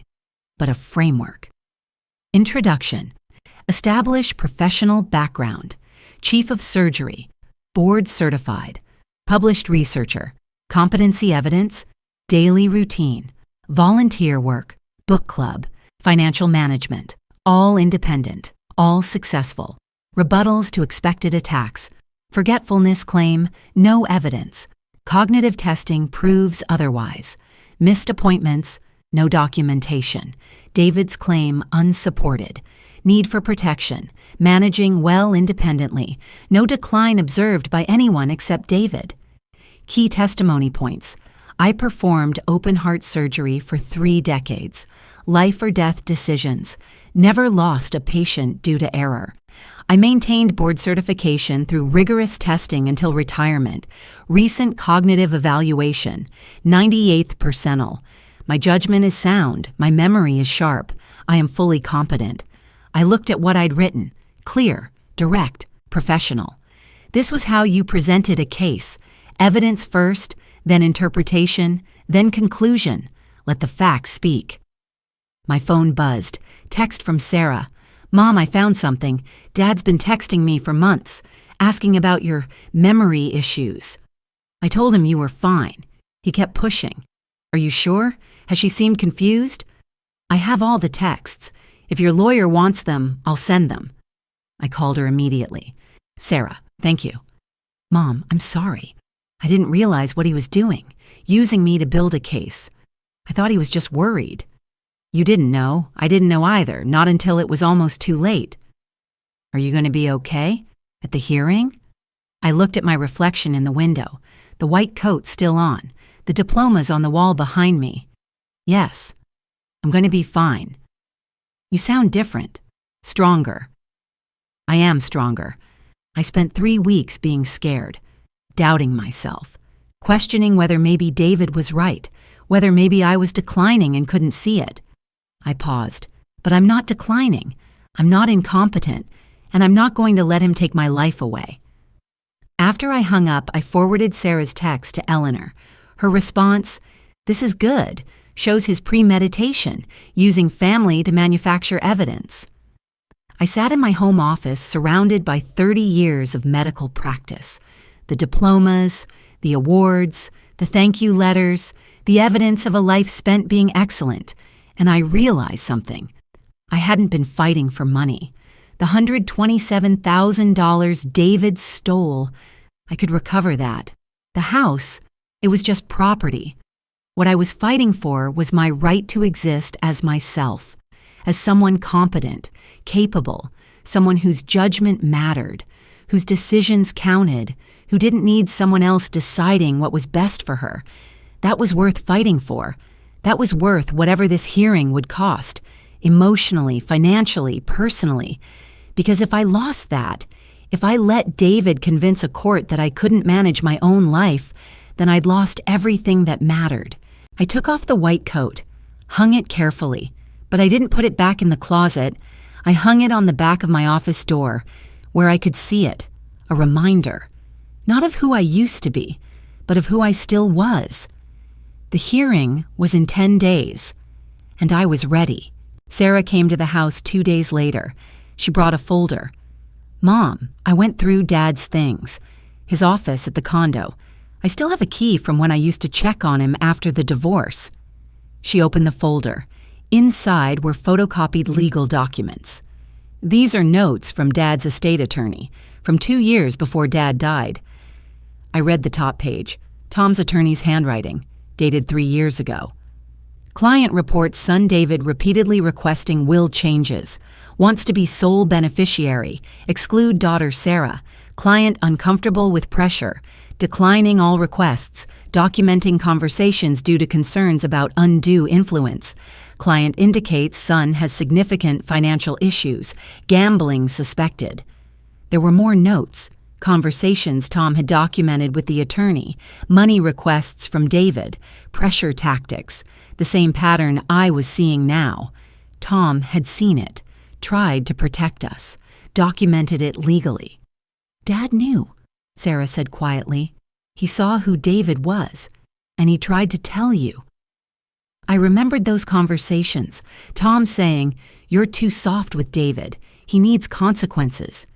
but a framework. Introduction. Establish professional background. Chief of surgery. Board certified. Published researcher. Competency evidence. Daily routine. Volunteer work. Book club. Financial management. All independent. All successful. Rebuttals to expected attacks. Forgetfulness claim. No evidence. Cognitive testing proves otherwise. Missed appointments. No documentation. David's claim unsupported. Need for protection. Managing well independently. No decline observed by anyone except David. Key testimony points. I performed open heart surgery for 3 decades. Life or death decisions. Never lost a patient due to error. I maintained board certification through rigorous testing until retirement, recent cognitive evaluation, 98th percentile. My judgment is sound, my memory is sharp, I am fully competent. I looked at what I'd written, clear, direct, professional. This was how you presented a case, evidence first, then interpretation, then conclusion. Let the facts speak. My phone buzzed, text from Sarah. Mom, I found something. Dad's been texting me for months, asking about your memory issues. I told him you were fine. He kept pushing. Are you sure? Has she seemed confused? I have all the texts. If your lawyer wants them, I'll send them. I called her immediately. Sarah, thank you. Mom, I'm sorry. I didn't realize what he was doing, using me to build a case. I thought he was just worried. You didn't know. I didn't know either, not until it was almost too late. Are you going to be okay? At the hearing? I looked at my reflection in the window, the white coat still on, the diplomas on the wall behind me. Yes, I'm going to be fine. You sound different, stronger. I am stronger. I spent 3 weeks being scared, doubting myself, questioning whether maybe David was right, whether maybe I was declining and couldn't see it. I paused. But I'm not declining. I'm not incompetent, and I'm not going to let him take my life away. After I hung up, I forwarded Sarah's text to Eleanor. Her response, "This is good," shows his premeditation, using family to manufacture evidence. I sat in my home office surrounded by 30 years of medical practice. The diplomas, the awards, the thank you letters, the evidence of a life spent being excellent. And I realized something. I hadn't been fighting for money. The $127,000 David stole, I could recover that. The house, it was just property. What I was fighting for was my right to exist as myself, as someone competent, capable, someone whose judgment mattered, whose decisions counted, who didn't need someone else deciding what was best for her. That was worth fighting for. That was worth whatever this hearing would cost, emotionally, financially, personally. Because if I lost that, if I let David convince a court that I couldn't manage my own life, then I'd lost everything that mattered. I took off the white coat, hung it carefully, but I didn't put it back in the closet. I hung it on the back of my office door, where I could see it, a reminder, not of who I used to be, but of who I still was. The hearing was in 10 days, and I was ready. Sarah came to the house 2 days later. She brought a folder. Mom, I went through Dad's things, his office at the condo. I still have a key from when I used to check on him after the divorce. She opened the folder. Inside were photocopied legal documents. These are notes from Dad's estate attorney, from 2 years before Dad died. I read the top page, Tom's attorney's handwriting, dated 3 years ago. Client reports son David repeatedly requesting will changes, wants to be sole beneficiary, exclude daughter Sarah, client uncomfortable with pressure, declining all requests, documenting conversations due to concerns about undue influence. Client indicates son has significant financial issues, gambling suspected. There were more notes, conversations Tom had documented with the attorney, money requests from David, pressure tactics, the same pattern I was seeing now. Tom had seen it, tried to protect us, documented it legally. Dad knew, Sarah said quietly. He saw who David was, and he tried to tell you. I remembered those conversations, Tom saying, "You're too soft with David. He needs consequences."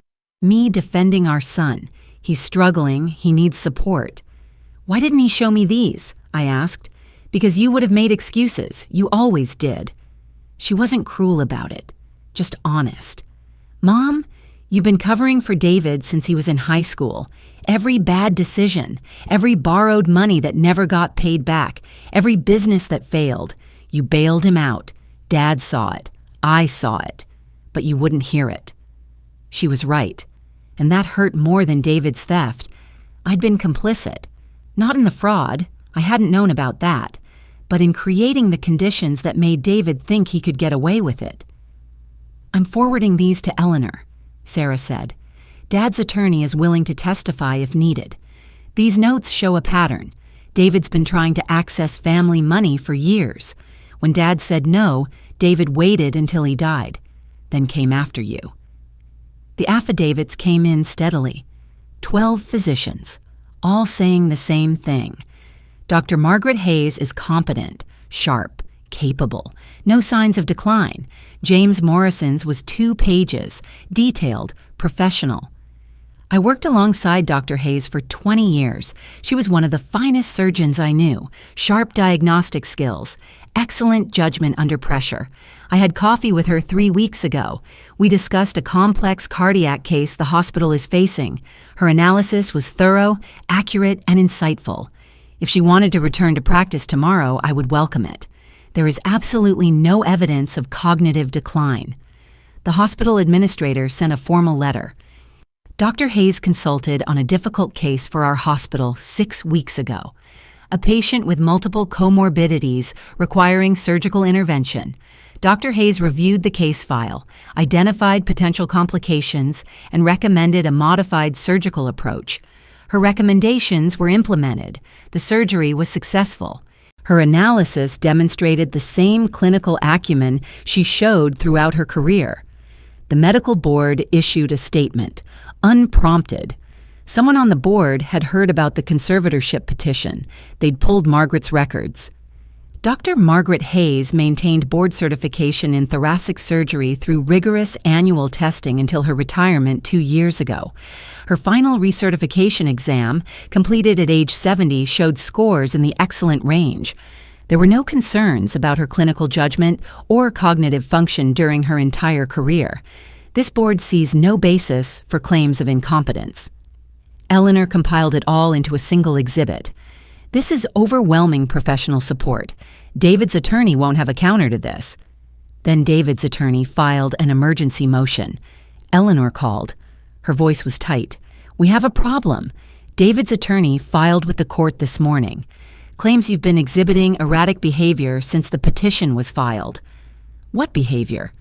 Me defending our son. He's struggling. He needs support. Why didn't he show me these? I asked. Because you would have made excuses. You always did. She wasn't cruel about it, just honest. Mom, you've been covering for David since he was in high school. Every bad decision, every borrowed money that never got paid back, every business that failed. You bailed him out. Dad saw it. I saw it. But you wouldn't hear it. She was right, and that hurt more than David's theft. I'd been complicit, not in the fraud, I hadn't known about that, but in creating the conditions that made David think he could get away with it. I'm forwarding these to Eleanor. Sarah said. Dad's attorney is willing to testify if needed. These notes show a pattern. David's been trying to access family money for years. When Dad said no, David waited until he died, then came after you. The affidavits came in steadily. 12 physicians, all saying the same thing. Dr. Margaret Hayes is competent, sharp, capable, no signs of decline. James Morrison's was 2 pages, detailed, professional. I worked alongside Dr. Hayes for 20 years. She was one of the finest surgeons I knew, sharp diagnostic skills, excellent judgment under pressure. I had coffee with her 3 weeks ago. We discussed a complex cardiac case the hospital is facing. Her analysis was thorough, accurate, and insightful. If she wanted to return to practice tomorrow, I would welcome it. There is absolutely no evidence of cognitive decline. The hospital administrator sent a formal letter. Dr. Hayes consulted on a difficult case for our hospital 6 weeks ago. A patient with multiple comorbidities requiring surgical intervention. Dr. Hayes reviewed the case file, identified potential complications, and recommended a modified surgical approach. Her recommendations were implemented. The surgery was successful. Her analysis demonstrated the same clinical acumen she showed throughout her career. The medical board issued a statement, unprompted. Someone on the board had heard about the conservatorship petition. They'd pulled Margaret's records. Dr. Margaret Hayes maintained board certification in thoracic surgery through rigorous annual testing until her retirement 2 years ago. Her final recertification exam, completed at age 70, showed scores in the excellent range. There were no concerns about her clinical judgment or cognitive function during her entire career. This board sees no basis for claims of incompetence. Eleanor compiled it all into a single exhibit. This is overwhelming professional support. David's attorney won't have a counter to this. Then David's attorney filed an emergency motion. Eleanor called. Her voice was tight. We have a problem. David's attorney filed with the court this morning. Claims you've been exhibiting erratic behavior since the petition was filed. What behavior?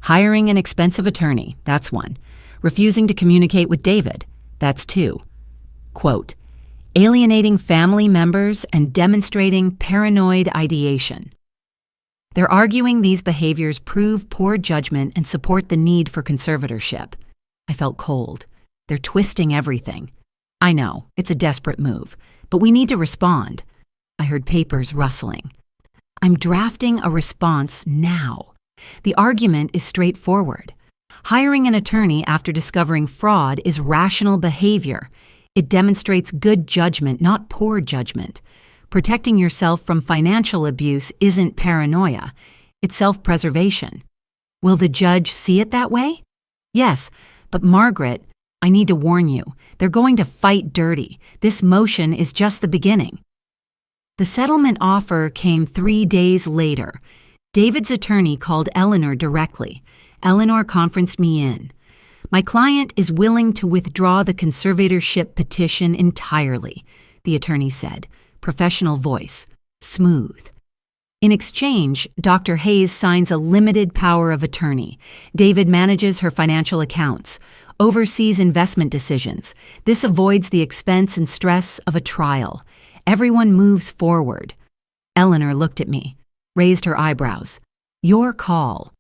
Hiring an expensive attorney, that's one. Refusing to communicate with David, that's 2. Quote, alienating family members and demonstrating paranoid ideation. They're arguing these behaviors prove poor judgment and support the need for conservatorship. I felt cold. They're twisting everything. I know, it's a desperate move, but we need to respond. I heard papers rustling. I'm drafting a response now. The argument is straightforward. Hiring an attorney after discovering fraud is rational behavior. It demonstrates good judgment, not poor judgment. Protecting yourself from financial abuse isn't paranoia. It's self-preservation. Will the judge see it that way? Yes, but Margaret, I need to warn you, they're going to fight dirty. This motion is just the beginning. The settlement offer came 3 days later. David's attorney called Eleanor directly. Eleanor conferenced me in. My client is willing to withdraw the conservatorship petition entirely, the attorney said, professional voice, smooth. In exchange, Dr. Hayes signs a limited power of attorney. David manages her financial accounts, oversees investment decisions. This avoids the expense and stress of a trial. Everyone moves forward. Eleanor looked at me, raised her eyebrows. Your call.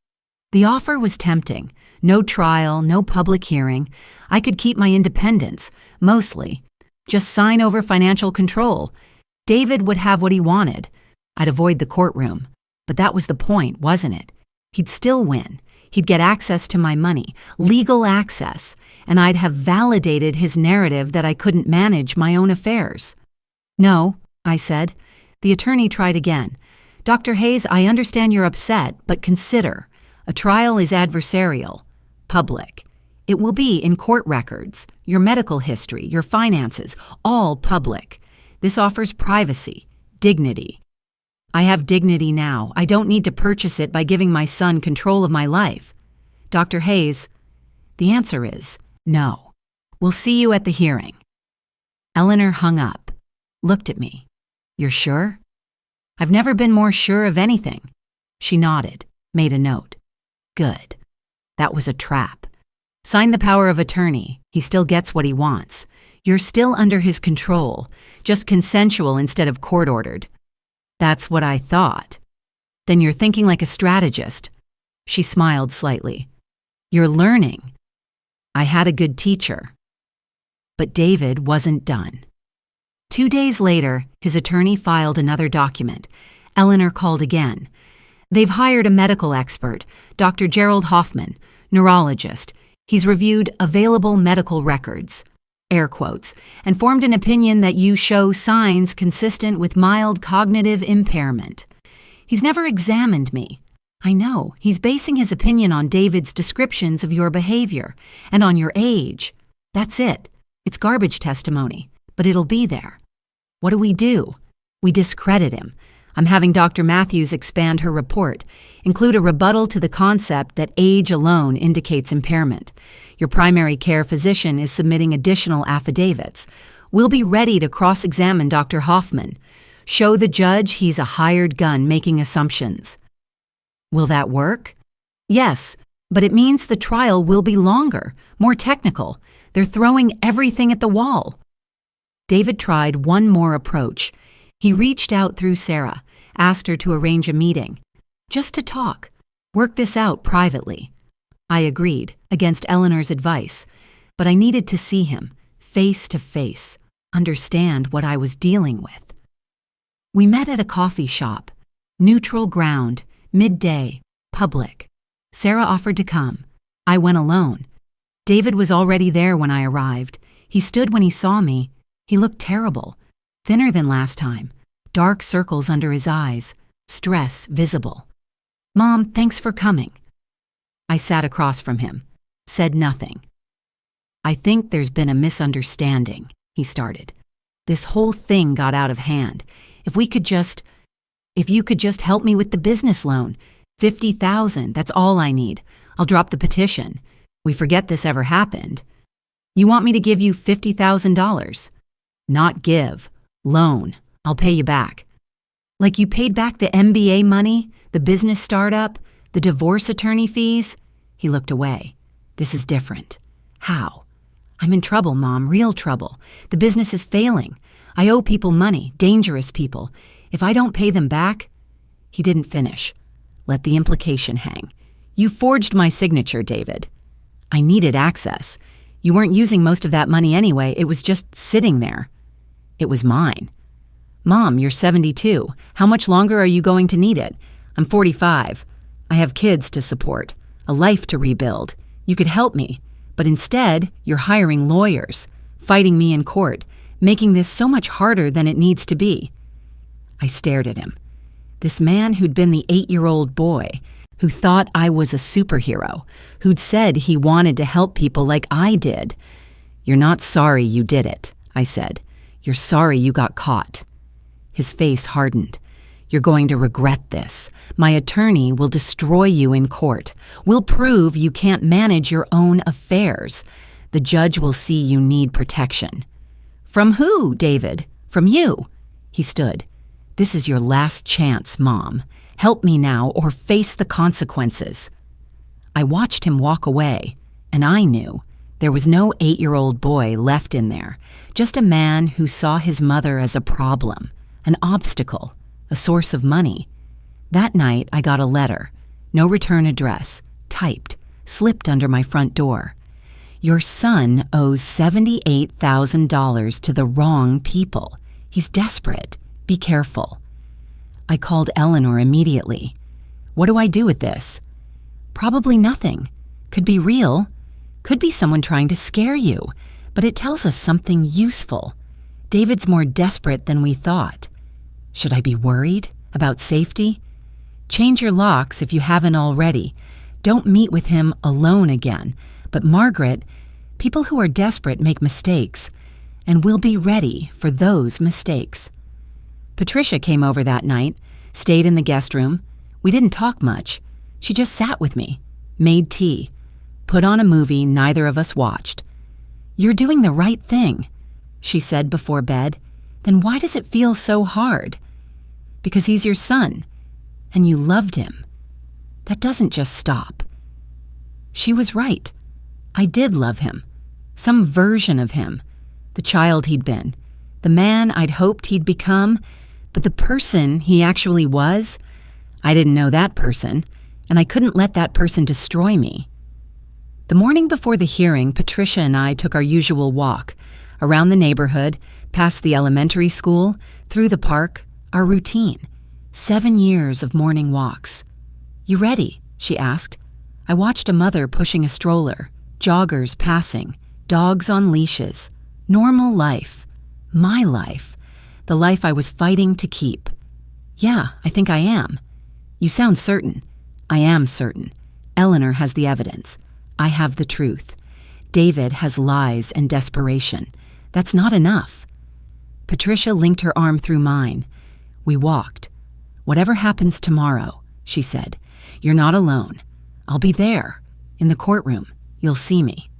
The offer was tempting. No trial, no public hearing. I could keep my independence, mostly. Just sign over financial control. David would have what he wanted. I'd avoid the courtroom. But that was the point, wasn't it? He'd still win. He'd get access to my money, legal access, and I'd have validated his narrative that I couldn't manage my own affairs. No, I said. The attorney tried again. Dr. Hayes, I understand you're upset, but consider. A trial is adversarial, public. It will be in court records, your medical history, your finances, all public. This offers privacy, dignity. I have dignity now. I don't need to purchase it by giving my son control of my life. Dr. Hayes, the answer is no. We'll see you at the hearing. Eleanor hung up, looked at me. You're sure? I've never been more sure of anything. She nodded, made a note. Good. That was a trap. Sign the power of attorney. He still gets what he wants. You're still under his control, just consensual instead of court-ordered. That's what I thought. Then you're thinking like a strategist. She smiled slightly. You're learning. I had a good teacher. But David wasn't done. 2 days later, his attorney filed another document. Eleanor called again. They've hired a medical expert, Dr. Gerald Hoffman, neurologist. He's reviewed available medical records, air quotes, and formed an opinion that you show signs consistent with mild cognitive impairment. He's never examined me. I know, he's basing his opinion on David's descriptions of your behavior and on your age. That's it. It's garbage testimony, but it'll be there. What do? We discredit him. I'm having Dr. Matthews expand her report, include a rebuttal to the concept that age alone indicates impairment. Your primary care physician is submitting additional affidavits. We'll be ready to cross-examine Dr. Hoffman. Show the judge he's a hired gun making assumptions. Will that work? Yes, but it means the trial will be longer, more technical. They're throwing everything at the wall. David tried one more approach. He reached out through Sarah, asked her to arrange a meeting. Just to talk, work this out privately. I agreed, against Eleanor's advice, but I needed to see him, face to face, understand what I was dealing with. We met at a coffee shop, neutral ground, midday, public. Sarah offered to come. I went alone. David was already there when I arrived. He stood when he saw me. He looked terrible, thinner than last time, dark circles under his eyes, stress visible. Mom, thanks for coming. I sat across from him, said nothing. I think there's been a misunderstanding, he started. This whole thing got out of hand. If you could just help me with the business loan, $50,000, that's all I need. I'll drop the petition. We forget this ever happened. You want me to give you $50,000? Not give, loan. I'll pay you back. Like you paid back the MBA money, the business startup, the divorce attorney fees? He looked away. This is different. How? I'm in trouble, Mom, real trouble. The business is failing. I owe people money, dangerous people. If I don't pay them back... He didn't finish. Let the implication hang. You forged my signature, David. I needed access. You weren't using most of that money anyway. It was just sitting there. It was mine. Mom, you're 72. How much longer are you going to need it? I'm 45. I have kids to support, a life to rebuild. You could help me, but instead, you're hiring lawyers, fighting me in court, making this so much harder than it needs to be. I stared at him. This man who'd been the 8-year-old boy, who thought I was a superhero, who'd said he wanted to help people like I did. You're not sorry you did it, I said. You're sorry you got caught. His face hardened. You're going to regret this. My attorney will destroy you in court. We'll prove you can't manage your own affairs. The judge will see you need protection. From who, David? From you. He stood. This is your last chance, Mom. Help me now or face the consequences. I watched him walk away, and I knew there was no 8-year-old boy left in there, just a man who saw his mother as a problem, an obstacle, a source of money. That night, I got a letter, no return address, typed, slipped under my front door. Your son owes $78,000 to the wrong people. He's desperate. Be careful. I called Eleanor immediately. What do I do with this? Probably nothing. Could be real. Could be someone trying to scare you. But it tells us something useful. David's more desperate than we thought. Should I be worried about safety? Change your locks if you haven't already. Don't meet with him alone again. But Margaret, people who are desperate make mistakes, and we'll be ready for those mistakes. Patricia came over that night, stayed in the guest room. We didn't talk much. She just sat with me, made tea, put on a movie neither of us watched. You're doing the right thing, she said before bed. Then why does it feel so hard? Because he's your son, and you loved him. That doesn't just stop. She was right. I did love him. Some version of him. The child he'd been. The man I'd hoped he'd become. But the person he actually was, I didn't know that person, and I couldn't let that person destroy me. The morning before the hearing, Patricia and I took our usual walk, around the neighborhood, past the elementary school, through the park, our routine. 7 years of morning walks. "You ready?" she asked. I watched a mother pushing a stroller, joggers passing, dogs on leashes. Normal life. My life. The life I was fighting to keep. "Yeah, I think I am." "You sound certain." "I am certain. Eleanor has the evidence. I have the truth. David has lies and desperation. That's not enough." Patricia linked her arm through mine. We walked. "Whatever happens tomorrow," she said, "you're not alone. I'll be there. In the courtroom. You'll see me."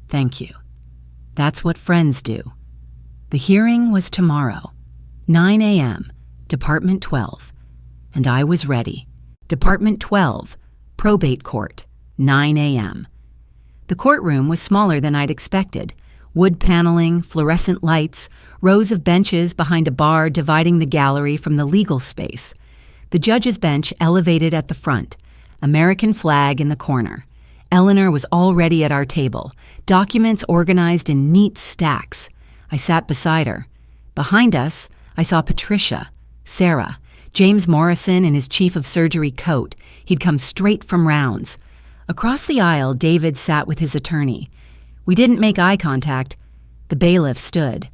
"Thank you." That's what friends do. The hearing was tomorrow, 9 a.m., Department 12. And I was ready. Department 12, Probate Court, 9 a.m. The courtroom was smaller than I'd expected. Wood paneling, fluorescent lights, rows of benches behind a bar dividing the gallery from the legal space. The judge's bench elevated at the front, American flag in the corner. Eleanor was already at our table, documents organized in neat stacks. I sat beside her. Behind us, I saw Patricia, Sarah, James Morrison in his chief of surgery coat. He'd come straight from rounds. Across the aisle, David sat with his attorney. We didn't make eye contact. The bailiff stood.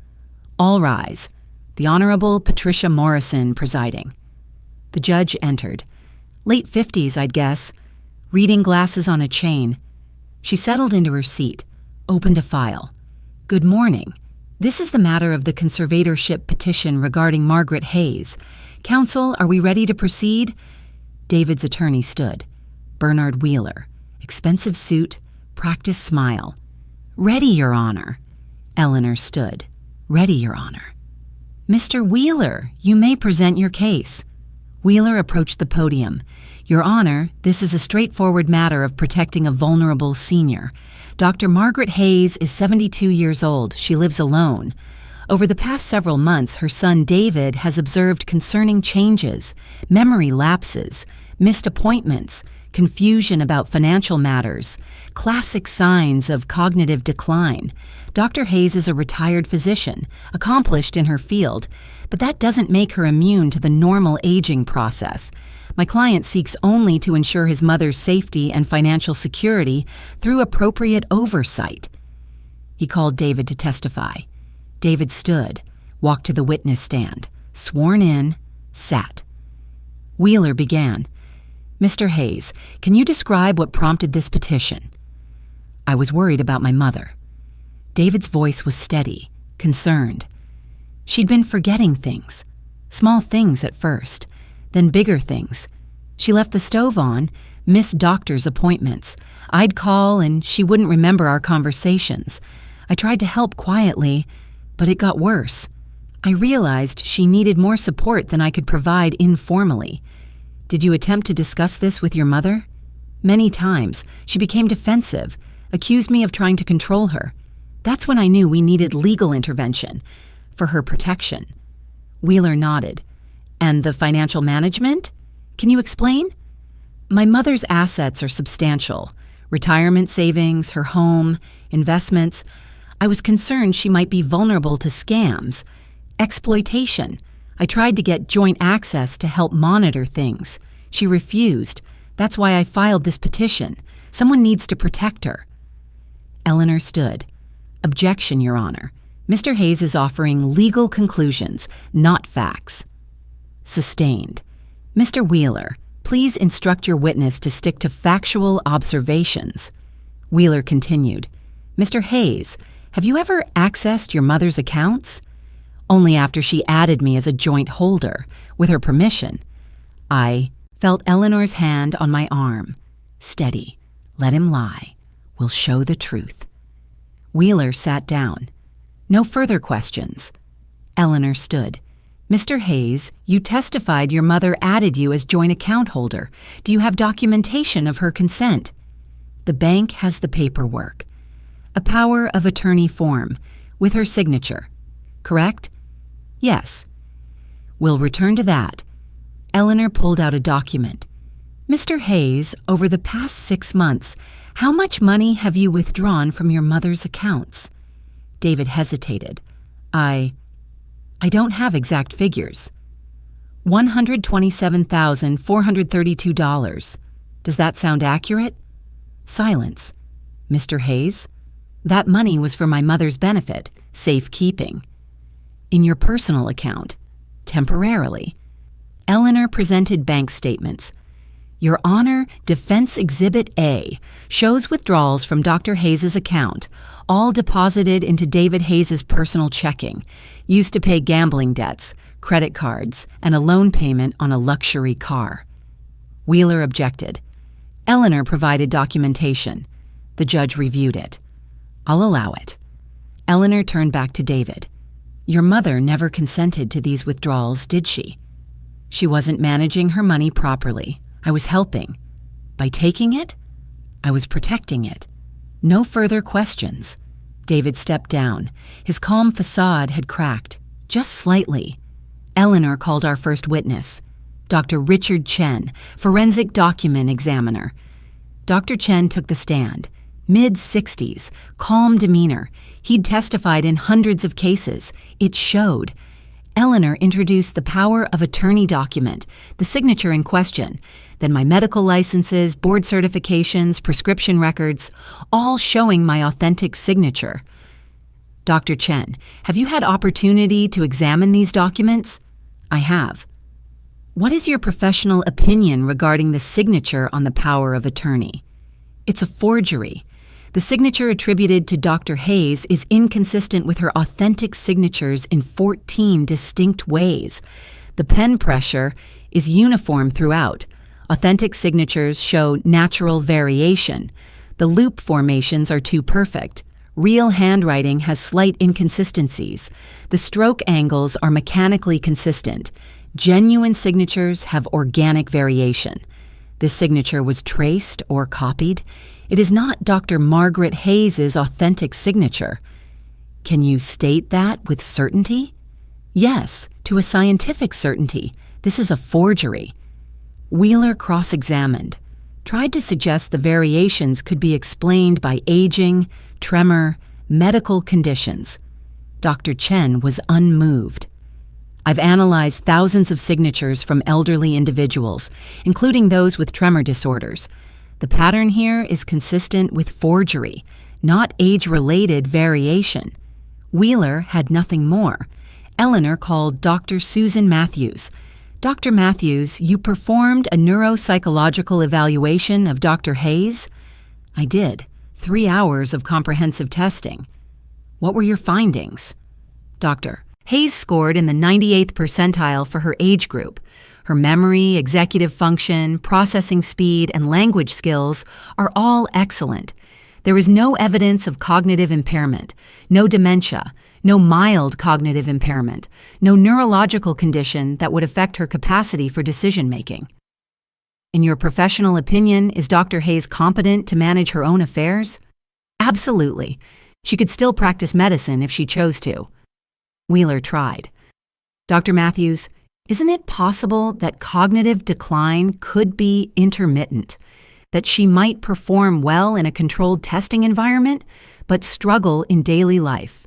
"All rise." The Honorable Patricia Morrison presiding. The judge entered. Late 50s, I'd guess. Reading glasses on a chain. She settled into her seat, opened a file. "Good morning. This is the matter of the conservatorship petition regarding Margaret Hayes. Counsel, are we ready to proceed?" David's attorney stood. Bernard Wheeler. Expensive suit, practiced smile. "Ready, Your Honor." Eleanor stood. "Ready, Your Honor." "Mr. Wheeler, you may present your case." Wheeler approached the podium. "Your Honor, this is a straightforward matter of protecting a vulnerable senior. Dr. Margaret Hayes is 72 years old. She lives alone. Over the past several months, her son David has observed concerning changes, memory lapses, missed appointments, confusion about financial matters, classic signs of cognitive decline. Dr. Hayes is a retired physician, accomplished in her field, but that doesn't make her immune to the normal aging process. My client seeks only to ensure his mother's safety and financial security through appropriate oversight." He called David to testify. David stood, walked to the witness stand, sworn in, sat. Wheeler began. "Mr. Hayes, can you describe what prompted this petition?" "I was worried about my mother." David's voice was steady, concerned. "She'd been forgetting things. Small things at first, then bigger things. She left the stove on, missed doctor's appointments. I'd call and she wouldn't remember our conversations. I tried to help quietly, but it got worse. I realized she needed more support than I could provide informally. Did you attempt to discuss this with your mother?" "Many times. She became defensive, accused me of trying to control her. That's when I knew we needed legal intervention for her protection." Wheeler nodded. "And the financial management? Can you explain?" "My mother's assets are substantial. Retirement savings, her home, investments. I was concerned she might be vulnerable to scams, exploitation. I tried to get joint access to help monitor things. She refused. That's why I filed this petition. Someone needs to protect her." Eleanor stood. "Objection, Your Honor. Mr. Hayes is offering legal conclusions, not facts." Sustained. "Mr. Wheeler, please instruct your witness to stick to factual observations." Wheeler continued. "Mr. Hayes, have you ever accessed your mother's accounts?" "Only after she added me as a joint holder, with her permission." I felt Eleanor's hand on my arm. "Steady. Let him lie. We'll show the truth." Wheeler sat down. "No further questions." Eleanor stood. "Mr. Hayes, you testified your mother added you as joint account holder. Do you have documentation of her consent?" "The bank has the paperwork. A power of attorney form, with her signature. Correct? Yes. We'll return to that. Eleanor pulled out a document. Mr. Hayes, over the past 6 months, how much money have you withdrawn from your mother's accounts? David hesitated. I don't have exact figures. $127,432. Does that sound accurate? Silence. Mr. Hayes? That money was for my mother's benefit, safekeeping. In your personal account, temporarily. Eleanor presented bank statements. Your Honor, Defense Exhibit A shows withdrawals from Dr. Hayes' account, all deposited into David Hayes' personal checking, used to pay gambling debts, credit cards, and a loan payment on a luxury car. Wheeler objected. Eleanor provided documentation. The judge reviewed it. I'll allow it. Eleanor turned back to David. Your mother never consented to these withdrawals, did she? She wasn't managing her money properly. I was helping. By taking it, I was protecting it. No further questions. David stepped down. His calm facade had cracked, just slightly. Eleanor called our first witness, Dr. Richard Chen, forensic document examiner. Dr. Chen took the stand. Mid-60s, calm demeanor. He'd testified in hundreds of cases. It showed. Eleanor introduced the power of attorney document, the signature in question, then my medical licenses, board certifications, prescription records, all showing my authentic signature. Dr. Chen, have you had opportunity to examine these documents? I have. What is your professional opinion regarding the signature on the power of attorney? It's a forgery. The signature attributed to Dr. Hayes is inconsistent with her authentic signatures in 14 distinct ways. The pen pressure is uniform throughout. Authentic signatures show natural variation. The loop formations are too perfect. Real handwriting has slight inconsistencies. The stroke angles are mechanically consistent. Genuine signatures have organic variation. This signature was traced or copied. It is not Dr. Margaret Hayes' authentic signature. Can you state that with certainty? Yes, to a scientific certainty. This is a forgery. Wheeler cross-examined, tried to suggest the variations could be explained by aging, tremor, medical conditions. Dr. Chen was unmoved. I've analyzed thousands of signatures from elderly individuals, including those with tremor disorders. The pattern here is consistent with forgery, not age-related variation. Wheeler had nothing more. Eleanor called Dr. Susan Matthews. Dr. Matthews, you performed a neuropsychological evaluation of Dr. Hayes? I did. 3 hours of comprehensive testing. What were your findings? Doctor, Hayes scored in the 98th percentile for her age group. Her memory, executive function, processing speed, and language skills are all excellent. There is no evidence of cognitive impairment, no dementia, no mild cognitive impairment, no neurological condition that would affect her capacity for decision-making. In your professional opinion, is Dr. Hayes competent to manage her own affairs? Absolutely. She could still practice medicine if she chose to. Wheeler tried. Dr. Matthews, isn't it possible that cognitive decline could be intermittent, that she might perform well in a controlled testing environment, but struggle in daily life?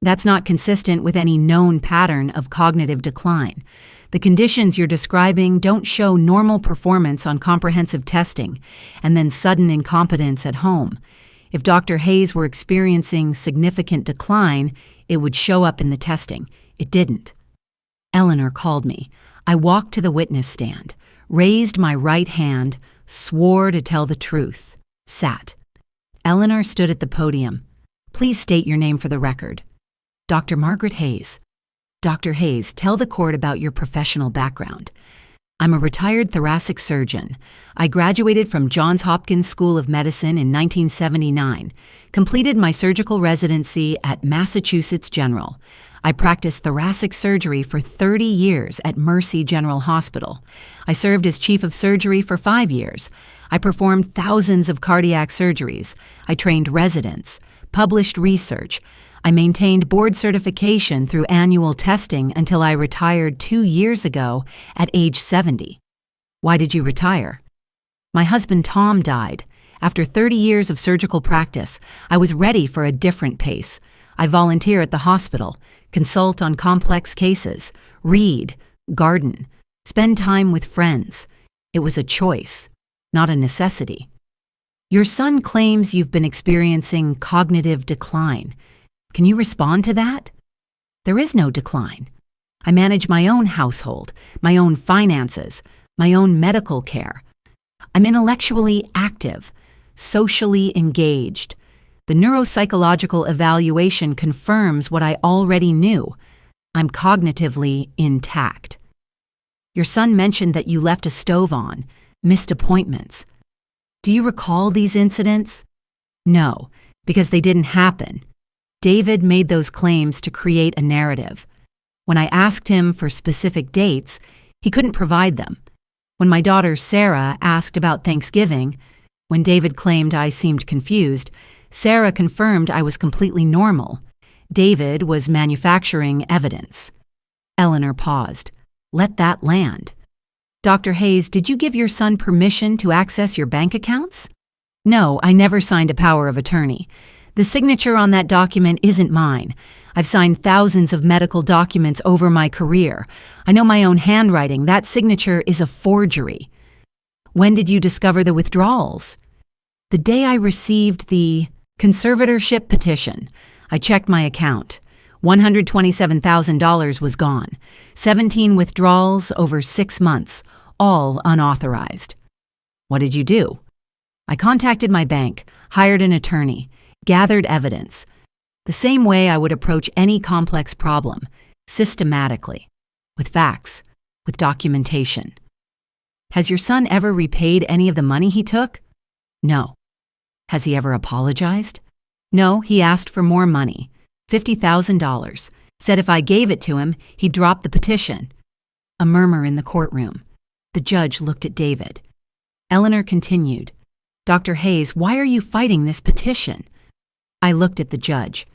That's not consistent with any known pattern of cognitive decline. The conditions you're describing don't show normal performance on comprehensive testing and then sudden incompetence at home. If Dr. Hayes were experiencing significant decline, it would show up in the testing. It didn't. Eleanor called me. I walked to the witness stand, raised my right hand, swore to tell the truth, sat. Eleanor stood at the podium. Please state your name for the record. Dr. Margaret Hayes. Dr. Hayes, tell the court about your professional background. I'm a retired thoracic surgeon. I graduated from Johns Hopkins School of Medicine in 1979, completed my surgical residency at Massachusetts General. I practiced thoracic surgery for 30 years at Mercy General Hospital. I served as chief of surgery for 5 years. I performed thousands of cardiac surgeries. I trained residents, published research. I maintained board certification through annual testing until I retired 2 years ago at age 70. Why did you retire? My husband Tom died. After 30 years of surgical practice, I was ready for a different pace. I volunteer at the hospital, consult on complex cases, read, garden, spend time with friends. It was a choice, not a necessity. Your son claims you've been experiencing cognitive decline. Can you respond to that? There is no decline. I manage my own household, my own finances, my own medical care. I'm intellectually active, socially engaged. The neuropsychological evaluation confirms what I already knew. I'm cognitively intact. Your son mentioned that you left a stove on, missed appointments. Do you recall these incidents? No, because they didn't happen. David made those claims to create a narrative. When I asked him for specific dates, he couldn't provide them. When my daughter Sarah asked about Thanksgiving, when David claimed I seemed confused, Sarah confirmed I was completely normal. David was manufacturing evidence. Eleanor paused. Let that land. Dr. Hayes, did you give your son permission to access your bank accounts? No, I never signed a power of attorney. The signature on that document isn't mine. I've signed thousands of medical documents over my career. I know my own handwriting. That signature is a forgery. When did you discover the withdrawals? The day I received the conservatorship petition. I checked my account. $127,000 was gone. 17 withdrawals over 6 months, all unauthorized. What did you do? I contacted my bank, hired an attorney, gathered evidence. The same way I would approach any complex problem, systematically, with facts, with documentation. Has your son ever repaid any of the money he took? No. Has he ever apologized? No, he asked for more money, $50,000, said if I gave it to him, he'd drop the petition. A murmur in the courtroom. The judge looked at David. Eleanor continued, Dr. Hayes, why are you fighting this petition? I looked at the judge.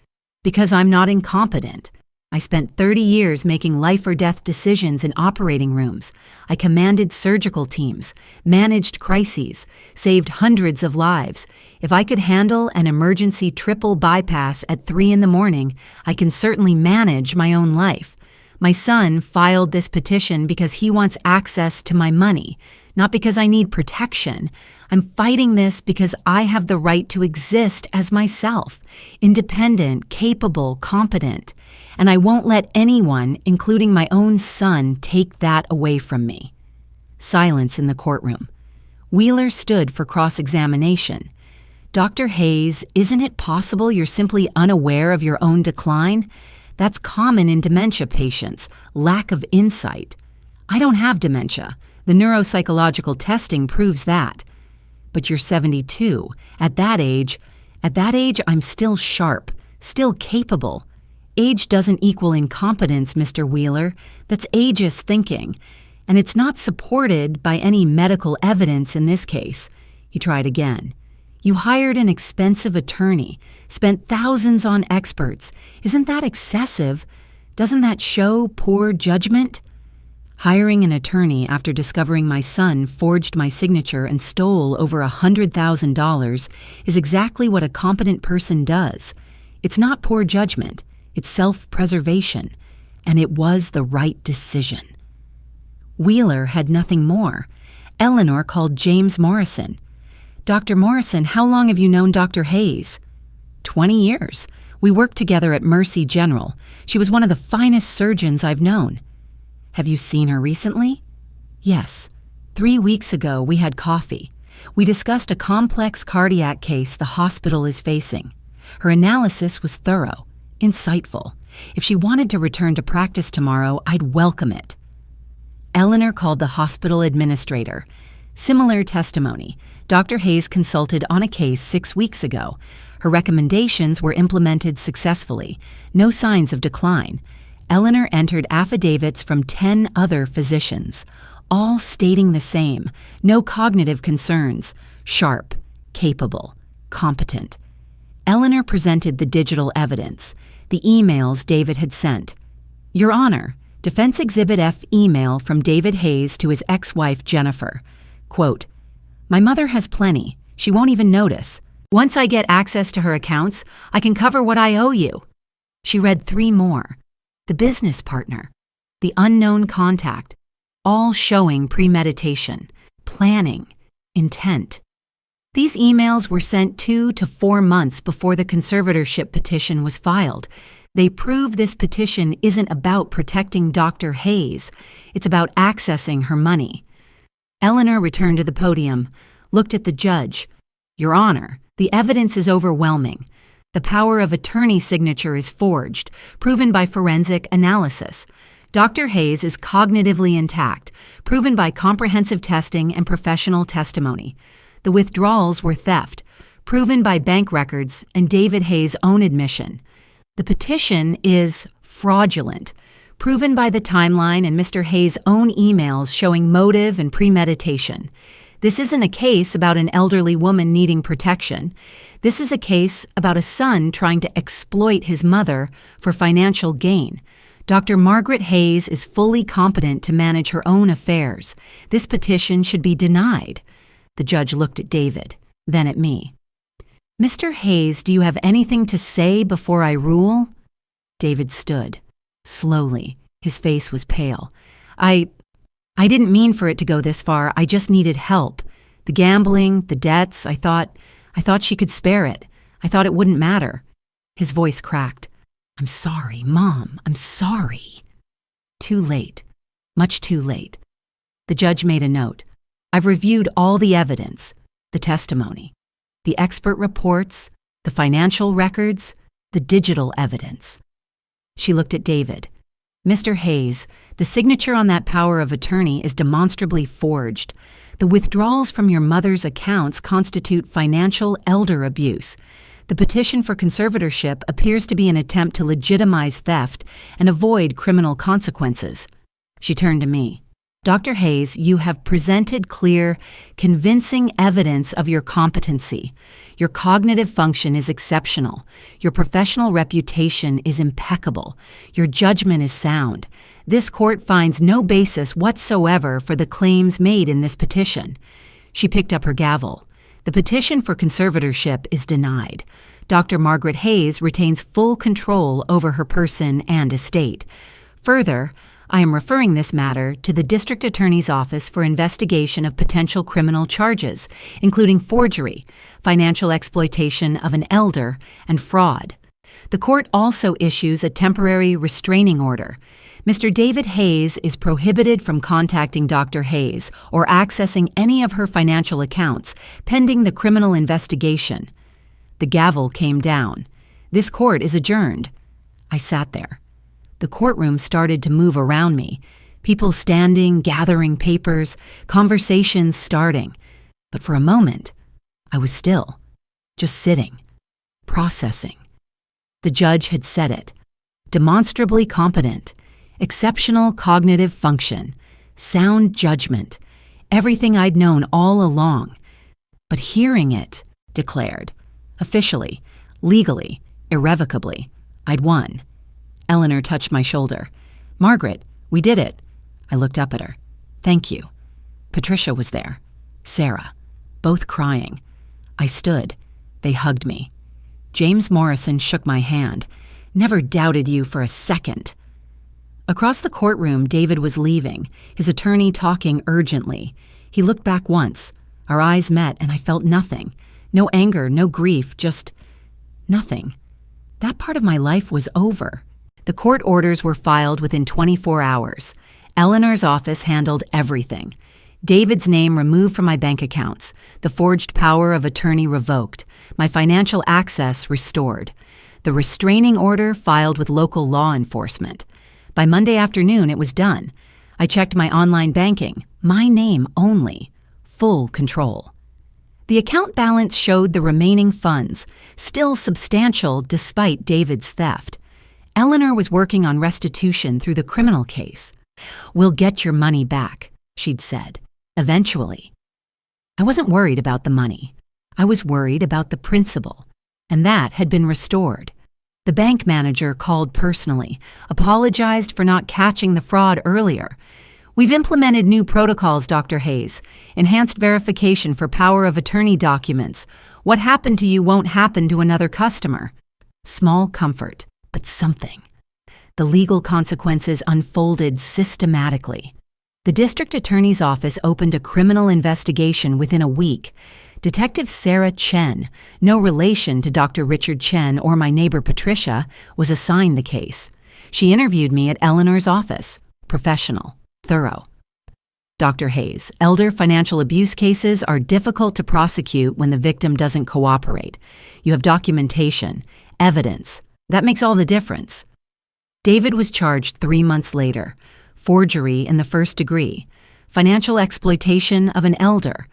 Because I'm not incompetent. I spent 30 years making life or death decisions in operating rooms. I commanded surgical teams, managed crises, saved hundreds of lives. If I could handle an emergency triple bypass at 3 a.m, I can certainly manage my own life. My son filed this petition because he wants access to my money, not because I need protection. I'm fighting this because I have the right to exist as myself, independent, capable, competent. And I won't let anyone, including my own son, take that away from me. Silence in the courtroom. Wheeler stood for cross-examination. Dr. Hayes, isn't it possible you're simply unaware of your own decline? That's common in dementia patients, lack of insight. I don't have dementia. The neuropsychological testing proves that. But you're 72. At that age, I'm still sharp, still capable. Age doesn't equal incompetence, Mr. Wheeler. That's ageist thinking. And it's not supported by any medical evidence in this case. He tried again. You hired an expensive attorney, spent thousands on experts. Isn't that excessive? Doesn't that show poor judgment? Hiring an attorney after discovering my son forged my signature and stole over $100,000 is exactly what a competent person does. It's not poor judgment, it's self-preservation, and it was the right decision. Wheeler had nothing more. Eleanor called James Morrison. Dr. Morrison, how long have you known Dr. Hayes? 20 years. We worked together at Mercy General. She was one of the finest surgeons I've known. Have you seen her recently? Yes. 3 weeks ago, we had coffee. We discussed a complex cardiac case the hospital is facing. Her analysis was thorough, insightful. If she wanted to return to practice tomorrow, I'd welcome it. Eleanor called the hospital administrator. Similar testimony. Dr. Hayes consulted on a case 6 weeks ago. Her recommendations were implemented successfully. No signs of decline. Eleanor entered affidavits from 10 other physicians, all stating the same: no cognitive concerns, sharp, capable, competent. Eleanor presented the digital evidence, the emails David had sent. Your Honor, Defense Exhibit F email from David Hayes to his ex-wife Jennifer. Quote, "My mother has plenty. She won't even notice. Once I get access to her accounts, I can cover what I owe you." She read 3 more. The business partner, the unknown contact, all showing premeditation, planning, intent. These emails were sent 2 to 4 months before the conservatorship petition was filed. They prove this petition isn't about protecting Dr. Hayes. It's about accessing her money. Eleanor returned to the podium, looked at the judge. Your Honor, the evidence is overwhelming. The power of attorney signature is forged, proven by forensic analysis. Dr. Hayes is cognitively intact, proven by comprehensive testing and professional testimony. The withdrawals were theft, proven by bank records and David Hayes' own admission. The petition is fraudulent, proven by the timeline and Mr. Hayes' own emails showing motive and premeditation. This isn't a case about an elderly woman needing protection. This is a case about a son trying to exploit his mother for financial gain. Dr. Margaret Hayes is fully competent to manage her own affairs. This petition should be denied. The judge looked at David, then at me. Mr. Hayes, do you have anything to say before I rule? David stood, slowly. His face was pale. I didn't mean for it to go this far. I just needed help. The gambling, the debts, I thought she could spare it. I thought it wouldn't matter. His voice cracked. I'm sorry, Mom. I'm sorry. Too late. Much too late. The judge made a note. I've reviewed all the evidence, the testimony, the expert reports, the financial records, the digital evidence. She looked at David. Mr. Hayes, the signature on that power of attorney is demonstrably forged. The withdrawals from your mother's accounts constitute financial elder abuse. The petition for conservatorship appears to be an attempt to legitimize theft and avoid criminal consequences. She turned to me. Dr. Hayes, you have presented clear, convincing evidence of your competency. Your cognitive function is exceptional. Your professional reputation is impeccable. Your judgment is sound. This court finds no basis whatsoever for the claims made in this petition. She picked up her gavel. The petition for conservatorship is denied. Dr. Margaret Hayes retains full control over her person and estate. Further, I am referring this matter to the District Attorney's Office for investigation of potential criminal charges, including forgery, financial exploitation of an elder, and fraud. The court also issues a temporary restraining order. Mr. David Hayes is prohibited from contacting Dr. Hayes or accessing any of her financial accounts pending the criminal investigation. The gavel came down. This court is adjourned. I sat there. The courtroom started to move around me. People standing, gathering papers, conversations starting. But for a moment, I was still, just sitting, processing. The judge had said it. Demonstrably competent, exceptional cognitive function, sound judgment, everything I'd known all along. But hearing it declared, officially, legally, irrevocably, I'd won. Eleanor touched my shoulder. Margaret, we did it. I looked up at her. Thank you. Patricia was there. Sarah. Both crying. I stood. They hugged me. James Morrison shook my hand. Never doubted you for a second. Across the courtroom, David was leaving, his attorney talking urgently. He looked back once. Our eyes met, and I felt nothing. No anger, no grief, just nothing. That part of my life was over. The court orders were filed within 24 hours. Eleanor's office handled everything. David's name removed from my bank accounts, the forged power of attorney revoked, my financial access restored. The restraining order filed with local law enforcement. By Monday afternoon, it was done. I checked my online banking, my name only, full control. The account balance showed the remaining funds, still substantial despite David's theft. Eleanor was working on restitution through the criminal case. "We'll get your money back," she'd said, eventually. I wasn't worried about the money. I was worried about the principal, and that had been restored. The bank manager called personally, apologized for not catching the fraud earlier. "We've implemented new protocols, Dr. Hayes. Enhanced verification for power of attorney documents. What happened to you won't happen to another customer." Small comfort, but something. The legal consequences unfolded systematically. The district attorney's office opened a criminal investigation within a week. Detective Sarah Chen, no relation to Dr. Richard Chen or my neighbor Patricia, was assigned the case. She interviewed me at Eleanor's office. Professional, thorough. "Dr. Hayes, elder financial abuse cases are difficult to prosecute when the victim doesn't cooperate. You have documentation, evidence. That makes all the difference." David was charged 3 months later. Forgery in the first degree, financial exploitation of an elder,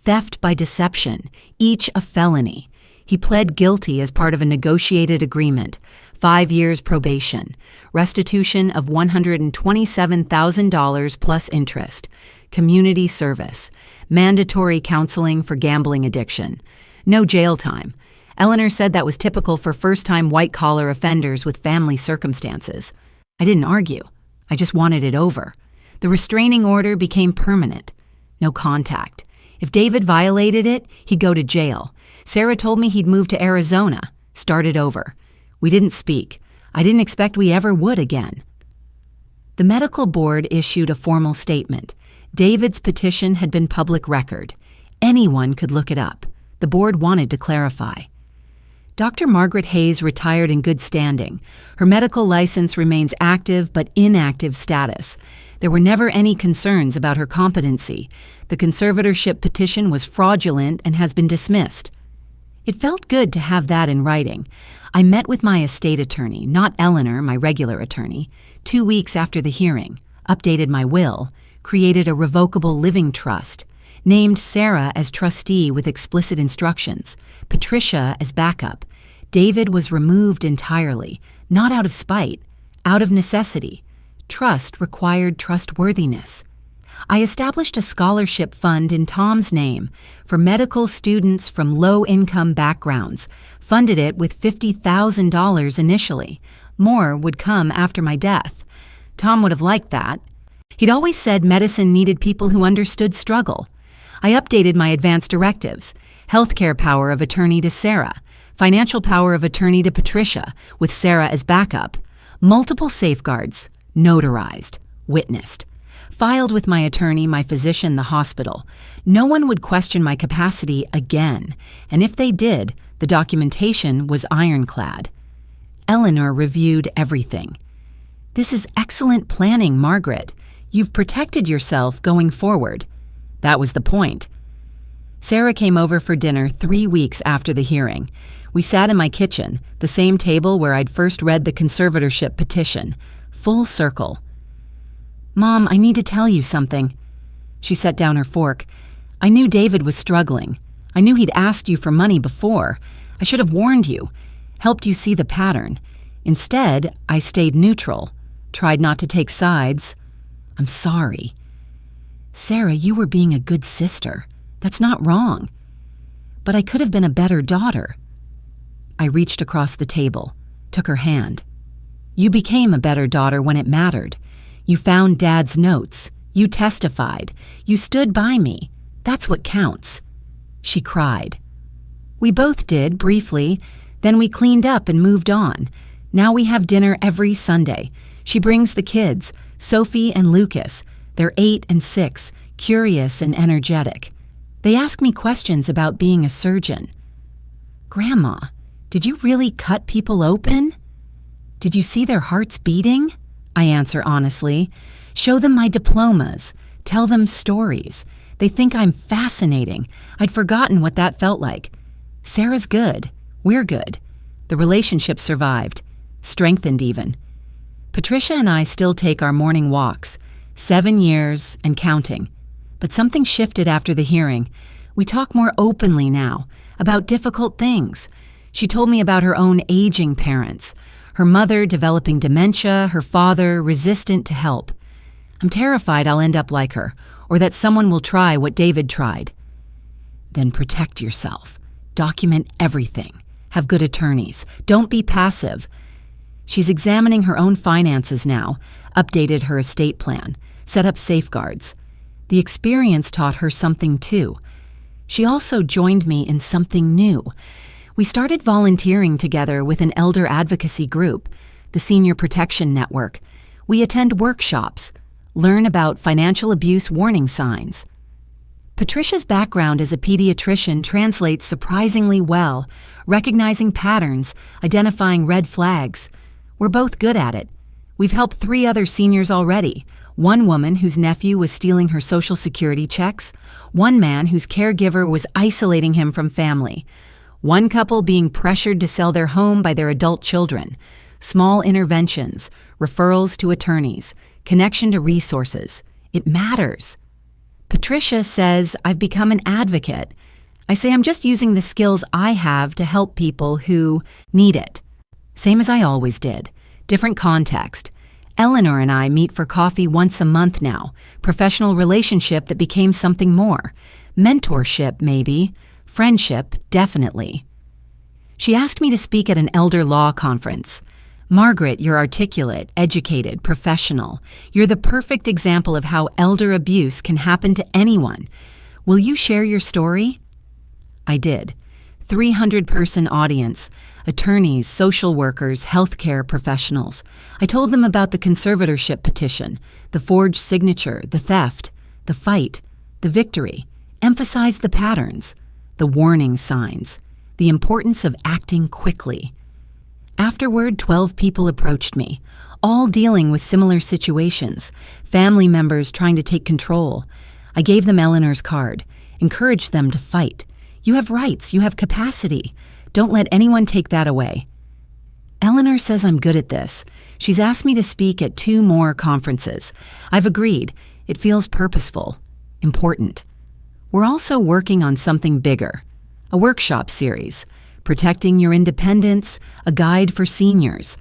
theft by deception, each a felony. He pled guilty as part of a negotiated agreement, 5 years probation, restitution of $127,000 plus interest, community service, mandatory counseling for gambling addiction, no jail time. Eleanor said that was typical for first-time white-collar offenders with family circumstances. I didn't argue. I just wanted it over. The restraining order became permanent. No contact. If David violated it, he'd go to jail. Sarah told me he'd move to Arizona, started over. We didn't speak. I didn't expect we ever would again. The medical board issued a formal statement. David's petition had been public record. Anyone could look it up. The board wanted to clarify. Dr. Margaret Hayes retired in good standing. Her medical license remains active but inactive status. There were never any concerns about her competency. The conservatorship petition was fraudulent and has been dismissed. It felt good to have that in writing. I met with my estate attorney, not Eleanor, my regular attorney, 2 weeks after the hearing, updated my will, created a revocable living trust, named Sarah as trustee with explicit instructions, Patricia as backup. David was removed entirely, not out of spite, out of necessity. Trust required trustworthiness. I established a scholarship fund in Tom's name for medical students from low-income backgrounds, funded it with $50,000 initially. More would come after my death. Tom would have liked that. He'd always said medicine needed people who understood struggle. I updated my advance directives, healthcare power of attorney to Sarah, financial power of attorney to Patricia, with Sarah as backup, multiple safeguards, notarized, witnessed, filed with my attorney, my physician, the hospital. No one would question my capacity again, and if they did, the documentation was ironclad. Eleanor reviewed everything. "This is excellent planning, Margaret. You've protected yourself going forward." That was the point. Sarah came over for dinner 3 weeks after the hearing. We sat in my kitchen, the same table where I'd first read the conservatorship petition, full circle. "Mom, I need to tell you something." She set down her fork. "I knew David was struggling. I knew he'd asked you for money before. I should have warned you, helped you see the pattern. Instead, I stayed neutral, tried not to take sides. I'm sorry." "Sarah, you were being a good sister. That's not wrong. But I could have been a better daughter." I reached across the table, took her hand. "You became a better daughter when it mattered. You found Dad's notes. You testified. You stood by me. That's what counts." She cried. "We both did, briefly. Then we cleaned up and moved on. Now we have dinner every Sunday. She brings the kids, Sophie and Lucas. They're 8 and 6, curious and energetic. They ask me questions about being a surgeon. Grandma, did you really cut people open? Did you see their hearts beating? I answer honestly. Show them my diplomas. Tell them stories. They think I'm fascinating. I'd forgotten what that felt like. Sarah's good. We're good. The relationship survived. Strengthened even. Patricia and I still take our morning walks. 7 years and counting. But something shifted after the hearing. We talk more openly now, about difficult things. She told me about her own aging parents, Her mother developing dementia, her father resistant to help. I'm terrified I'll end up like her, or that someone will try what David tried. Then protect yourself. Document everything. Have good attorneys. Don't be passive. She's examining her own finances now, updated her estate plan, set up safeguards. The experience taught her something too. She also joined me in something new. We started volunteering together with an elder advocacy group, the Senior Protection Network. We attend workshops, learn about financial abuse warning signs. Patricia's background as a pediatrician translates surprisingly well, recognizing patterns, identifying red flags. We're both good at it. We've helped 3 other seniors already. One woman whose nephew was stealing her Social Security checks. One man whose caregiver was isolating him from family. One couple being pressured to sell their home by their adult children. Small interventions, referrals to attorneys, connection to resources. It matters. Patricia says I've become an advocate. I say I'm just using the skills I have to help people who need it. Same as I always did. Different context. Eleanor and I meet for coffee once a month now. Professional relationship that became something more. Mentorship, maybe. Friendship, definitely. She asked me to speak at an elder law conference. Margaret, you're articulate, educated, professional. You're the perfect example of how elder abuse can happen to anyone. Will you share your story? I did. 300-person audience, attorneys, social workers, healthcare professionals. I told them about the conservatorship petition, the forged signature, the theft, the fight, the victory. Emphasized the patterns, the warning signs, the importance of acting quickly. Afterward, 12 people approached me, all dealing with similar situations, family members trying to take control. I gave them Eleanor's card, encouraged them to fight. You have rights, you have capacity. Don't let anyone take that away. Eleanor says I'm good at this. She's asked me to speak at 2 more conferences. I've agreed. It feels purposeful, important. We're also working on something bigger, a workshop series. Protecting your independence, a guide for seniors,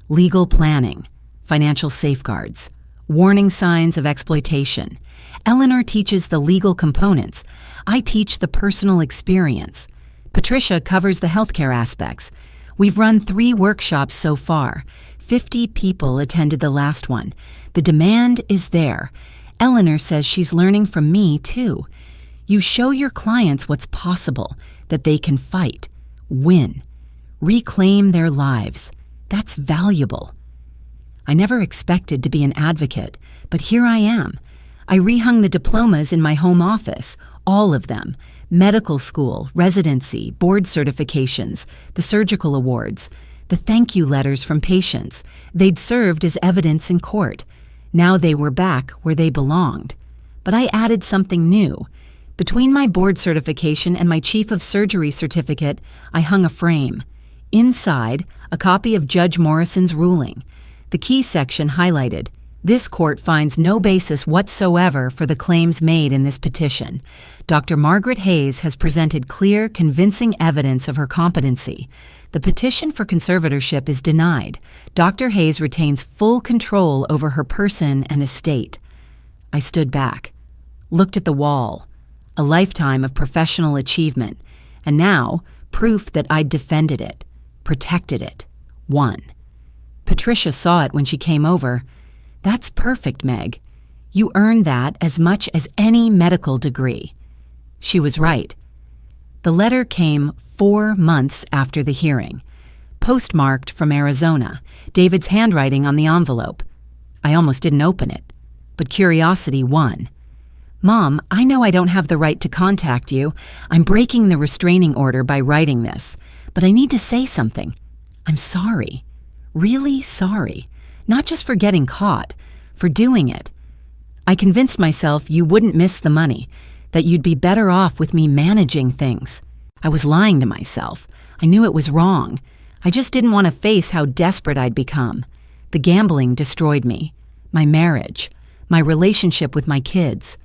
legal planning, financial safeguards, warning signs of exploitation. Eleanor teaches the legal components. I teach the personal experience. Patricia covers the healthcare aspects. We've run 3 workshops so far. 50 people attended the last one. The demand is there. Eleanor says she's learning from me too. You show your clients what's possible, that they can fight. Win. Reclaim their lives. That's valuable. I never expected to be an advocate, but here I am. I rehung the diplomas in my home office, all of them. Medical school, residency, board certifications, the surgical awards, the thank you letters from patients. They'd served as evidence in court. Now they were back where they belonged. But I added something new. Between my board certification and my chief of surgery certificate, I hung a frame. Inside, a copy of Judge Morrison's ruling. The key section highlighted, "This court finds no basis whatsoever for the claims made in this petition. Dr. Margaret Hayes has presented clear, convincing evidence of her competency. The petition for conservatorship is denied. Dr. Hayes retains full control over her person and estate." I stood back, looked at the wall. A lifetime of professional achievement, and now proof that I'd defended it, protected it, won. Patricia saw it when she came over. "That's perfect, Meg. You earned that as much as any medical degree." She was right. The letter came 4 months after the hearing, postmarked from Arizona, David's handwriting on the envelope. I almost didn't open it, but curiosity won. "Mom, I know I don't have the right to contact you. I'm breaking the restraining order by writing this, but I need to say something. I'm sorry. Really sorry. Not just for getting caught, for doing it. I convinced myself you wouldn't miss the money, that you'd be better off with me managing things. I was lying to myself. I knew it was wrong. I just didn't want to face how desperate I'd become. The gambling destroyed me, my marriage, my relationship with my kids,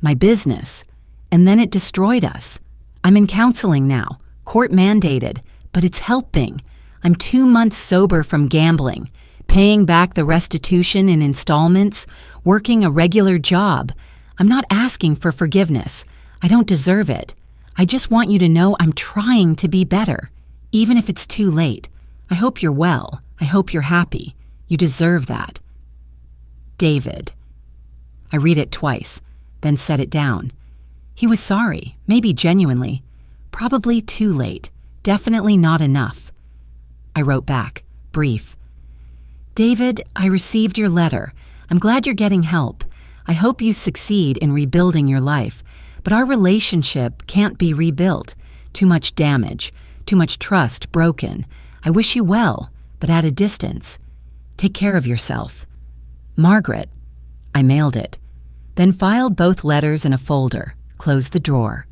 my business, and then it destroyed us. I'm in counseling now, court mandated, but it's helping. I'm 2 months sober from gambling, paying back the restitution in installments, working a regular job. I'm not asking for forgiveness. I don't deserve it. I just want you to know I'm trying to be better, even if it's too late. I hope you're well. I hope you're happy. You deserve that. David. I read it twice, then set it down. He was sorry, maybe genuinely. Probably too late. Definitely not enough. I wrote back, brief. David, I received your letter. I'm glad you're getting help. I hope you succeed in rebuilding your life. But our relationship can't be rebuilt. Too much damage. Too much trust broken. I wish you well, but at a distance. Take care of yourself. Margaret. I mailed it. Then filed both letters in a folder. Closed the drawer.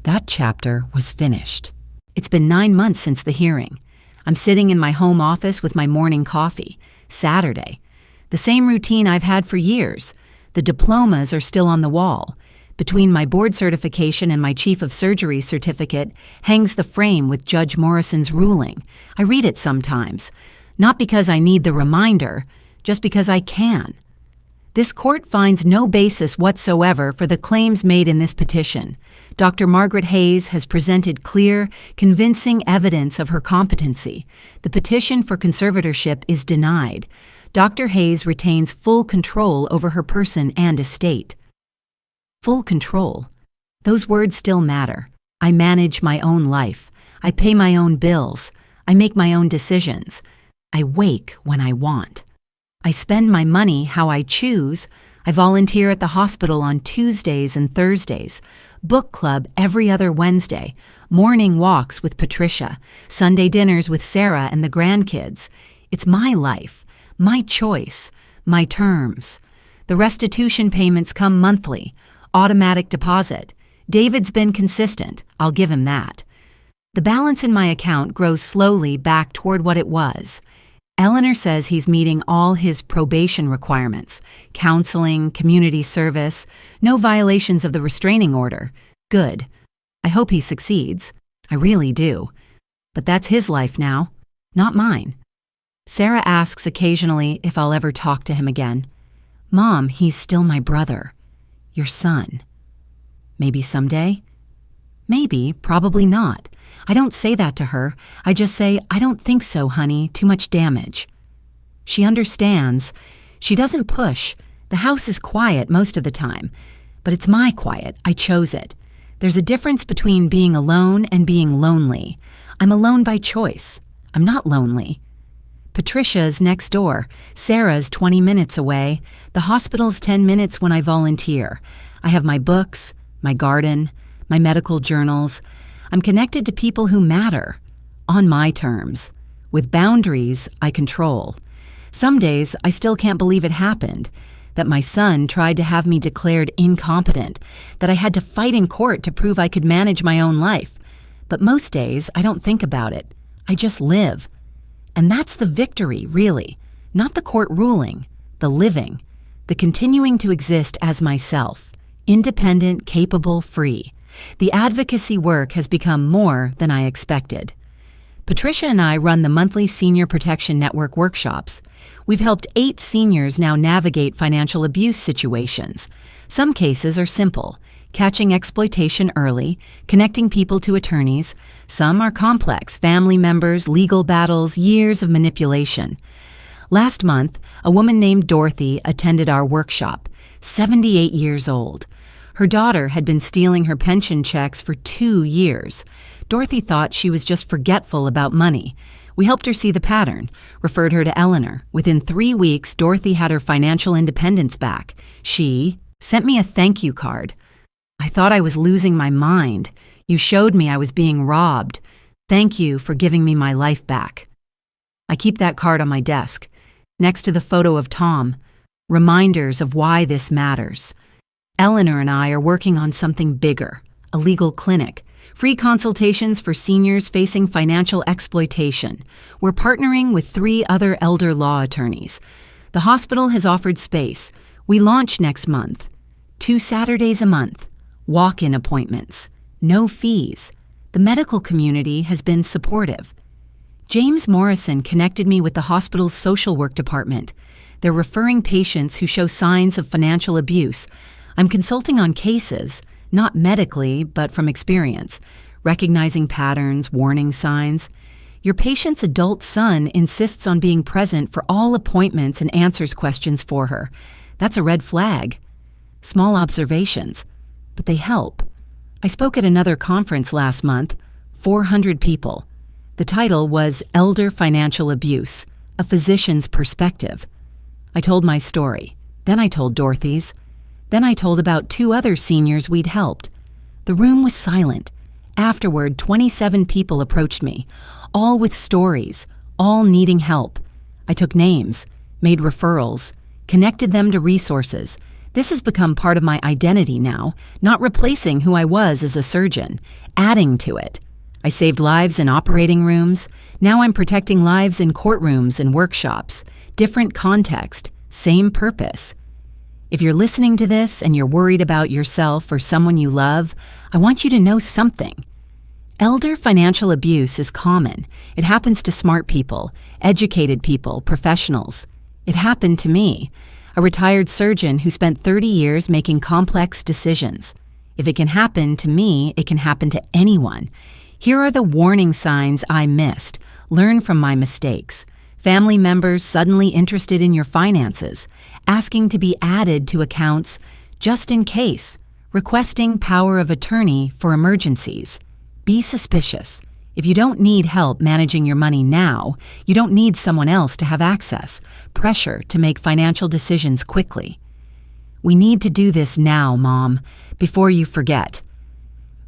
That chapter was finished. It's been 9 months since the hearing. I'm sitting in my home office with my morning coffee. Saturday. The same routine I've had for years. The diplomas are still on the wall. Between my board certification and my chief of surgery certificate hangs the frame with Judge Morrison's ruling. I read it sometimes. Not because I need the reminder, just because I can. This court finds no basis whatsoever for the claims made in this petition. Dr. Margaret Hayes has presented clear, convincing evidence of her competency. The petition for conservatorship is denied. Dr. Hayes retains full control over her person and estate. Full control. Those words still matter. I manage my own life. I pay my own bills. I make my own decisions. I wake when I want. I spend my money how I choose. I volunteer at the hospital on Tuesdays and Thursdays, book club every other Wednesday, morning walks with Patricia, Sunday dinners with Sarah and the grandkids. It's my life, my choice, my terms. The restitution payments come monthly, automatic deposit. David's been consistent, I'll give him that. The balance in my account grows slowly back toward what it was. Eleanor says he's meeting all his probation requirements, counseling, community service, no violations of the restraining order. Good. I hope he succeeds. I really do. But that's his life now, not mine. Sarah asks occasionally if I'll ever talk to him again. Mom, he's still my brother. Your son. Maybe someday? Maybe, probably not. I don't say that to her. I just say, I don't think so, honey. Too much damage. She understands. She doesn't push. The house is quiet most of the time. But it's my quiet. I chose it. There's a difference between being alone and being lonely. I'm alone by choice. I'm not lonely. Patricia's next door. Sarah's 20 minutes away. The hospital's 10 minutes when I volunteer. I have my books, my garden, my medical journals. I'm connected to people who matter, on my terms. With boundaries I control. Some days I still can't believe it happened, that my son tried to have me declared incompetent, that I had to fight in court to prove I could manage my own life. But most days I don't think about it. I just live. And that's the victory, really. Not the court ruling, the living, the continuing to exist as myself, independent, capable, free. The advocacy work has become more than I expected. Patricia and I run the monthly Senior Protection Network workshops. We've helped 8 seniors now navigate financial abuse situations. Some cases are simple, catching exploitation early, connecting people to attorneys. Some are complex, family members, legal battles, years of manipulation. Last month, a woman named Dorothy attended our workshop, 78 years old. Her daughter had been stealing her pension checks for 2 years. Dorothy thought she was just forgetful about money. We helped her see the pattern, referred her to Eleanor. Within 3 weeks, Dorothy had her financial independence back. She sent me a thank you card. I thought I was losing my mind. You showed me I was being robbed. Thank you for giving me my life back. I keep that card on my desk, next to the photo of Tom. Reminders of why this matters. Eleanor and I are working on something bigger, a legal clinic, free consultations for seniors facing financial exploitation. We're partnering with 3 other elder law attorneys. The hospital has offered space. We launch next month. 2 Saturdays a month. Walk-in appointments. No fees. The medical community has been supportive. James Morrison connected me with the hospital's social work department. They're referring patients who show signs of financial abuse. I'm consulting on cases, not medically, but from experience, recognizing patterns, warning signs. Your patient's adult son insists on being present for all appointments and answers questions for her. That's a red flag. Small observations, but they help. I spoke at another conference last month, 400 people. The title was Elder Financial Abuse, A Physician's Perspective. I told my story. Then I told Dorothy's. Then I told about 2 other seniors we'd helped. The room was silent. Afterward, 27 people approached me, all with stories, all needing help. I took names, made referrals, connected them to resources. This has become part of my identity now, not replacing who I was as a surgeon, adding to it. I saved lives in operating rooms. Now I'm protecting lives in courtrooms and workshops. Different context, same purpose. If you're listening to this and you're worried about yourself or someone you love, I want you to know something. Elder financial abuse is common. It happens to smart people, educated people, professionals. It happened to me, a retired surgeon who spent 30 years making complex decisions. If it can happen to me, it can happen to anyone. Here are the warning signs I missed. Learn from my mistakes. Family members suddenly interested in your finances, asking to be added to accounts just in case, requesting power of attorney for emergencies. Be suspicious. If you don't need help managing your money now, you don't need someone else to have access, pressure to make financial decisions quickly. We need to do this now, Mom, before you forget.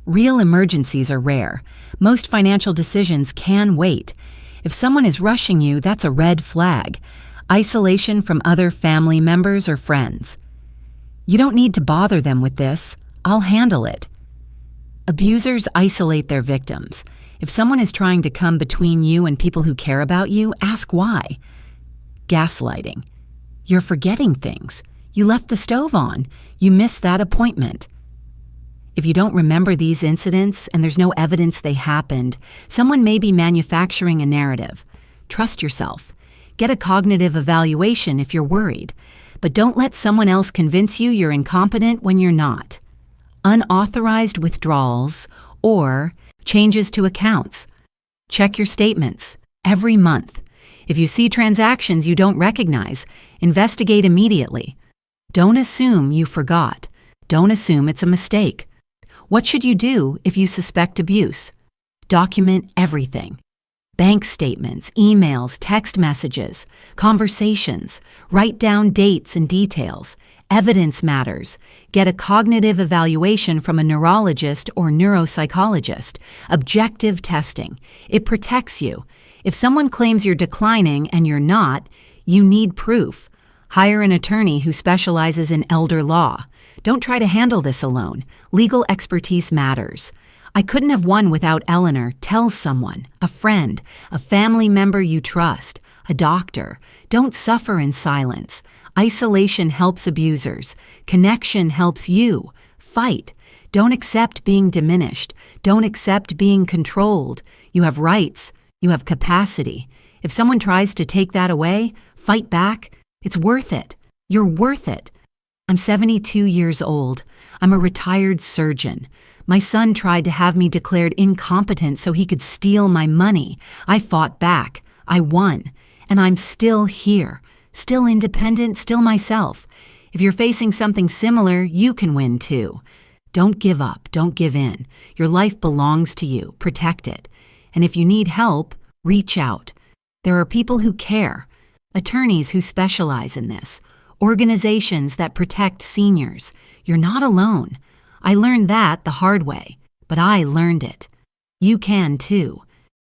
Real emergencies are rare. Most financial decisions can wait. If someone is rushing you, that's a red flag. Isolation from other family members or friends. You don't need to bother them with this. I'll handle it. Abusers isolate their victims. If someone is trying to come between you and people who care about you, ask why. Gaslighting. You're forgetting things. You left the stove on. You missed that appointment. If you don't remember these incidents and there's no evidence they happened, someone may be manufacturing a narrative. Trust yourself. Get a cognitive evaluation if you're worried. But don't let someone else convince you you're incompetent when you're not. Unauthorized withdrawals or changes to accounts. Check your statements every month. If you see transactions you don't recognize, investigate immediately. Don't assume you forgot. Don't assume it's a mistake. What should you do if you suspect abuse? Document everything. Bank statements, emails, text messages, conversations. Write down dates and details. Evidence matters. Get a cognitive evaluation from a neurologist or neuropsychologist. Objective testing. It protects you. If someone claims you're declining and you're not, you need proof. Hire an attorney who specializes in elder law. Don't try to handle this alone. Legal expertise matters. I couldn't have won without Eleanor. Tell someone, a friend, a family member you trust, a doctor. Don't suffer in silence. Isolation helps abusers. Connection helps you. Fight. Don't accept being diminished. Don't accept being controlled. You have rights. You have capacity. If someone tries to take that away, fight back. It's worth it. You're worth it. I'm 72 years old. I'm a retired surgeon. My son tried to have me declared incompetent so he could steal my money. I fought back. I won. And I'm still here. Still independent, still myself. If you're facing something similar, you can win too. Don't give up. Don't give in. Your life belongs to you. Protect it. And if you need help, reach out. There are people who care. Attorneys who specialize in this. Organizations that protect seniors. You're not alone. I learned that the hard way, but I learned it. You can too.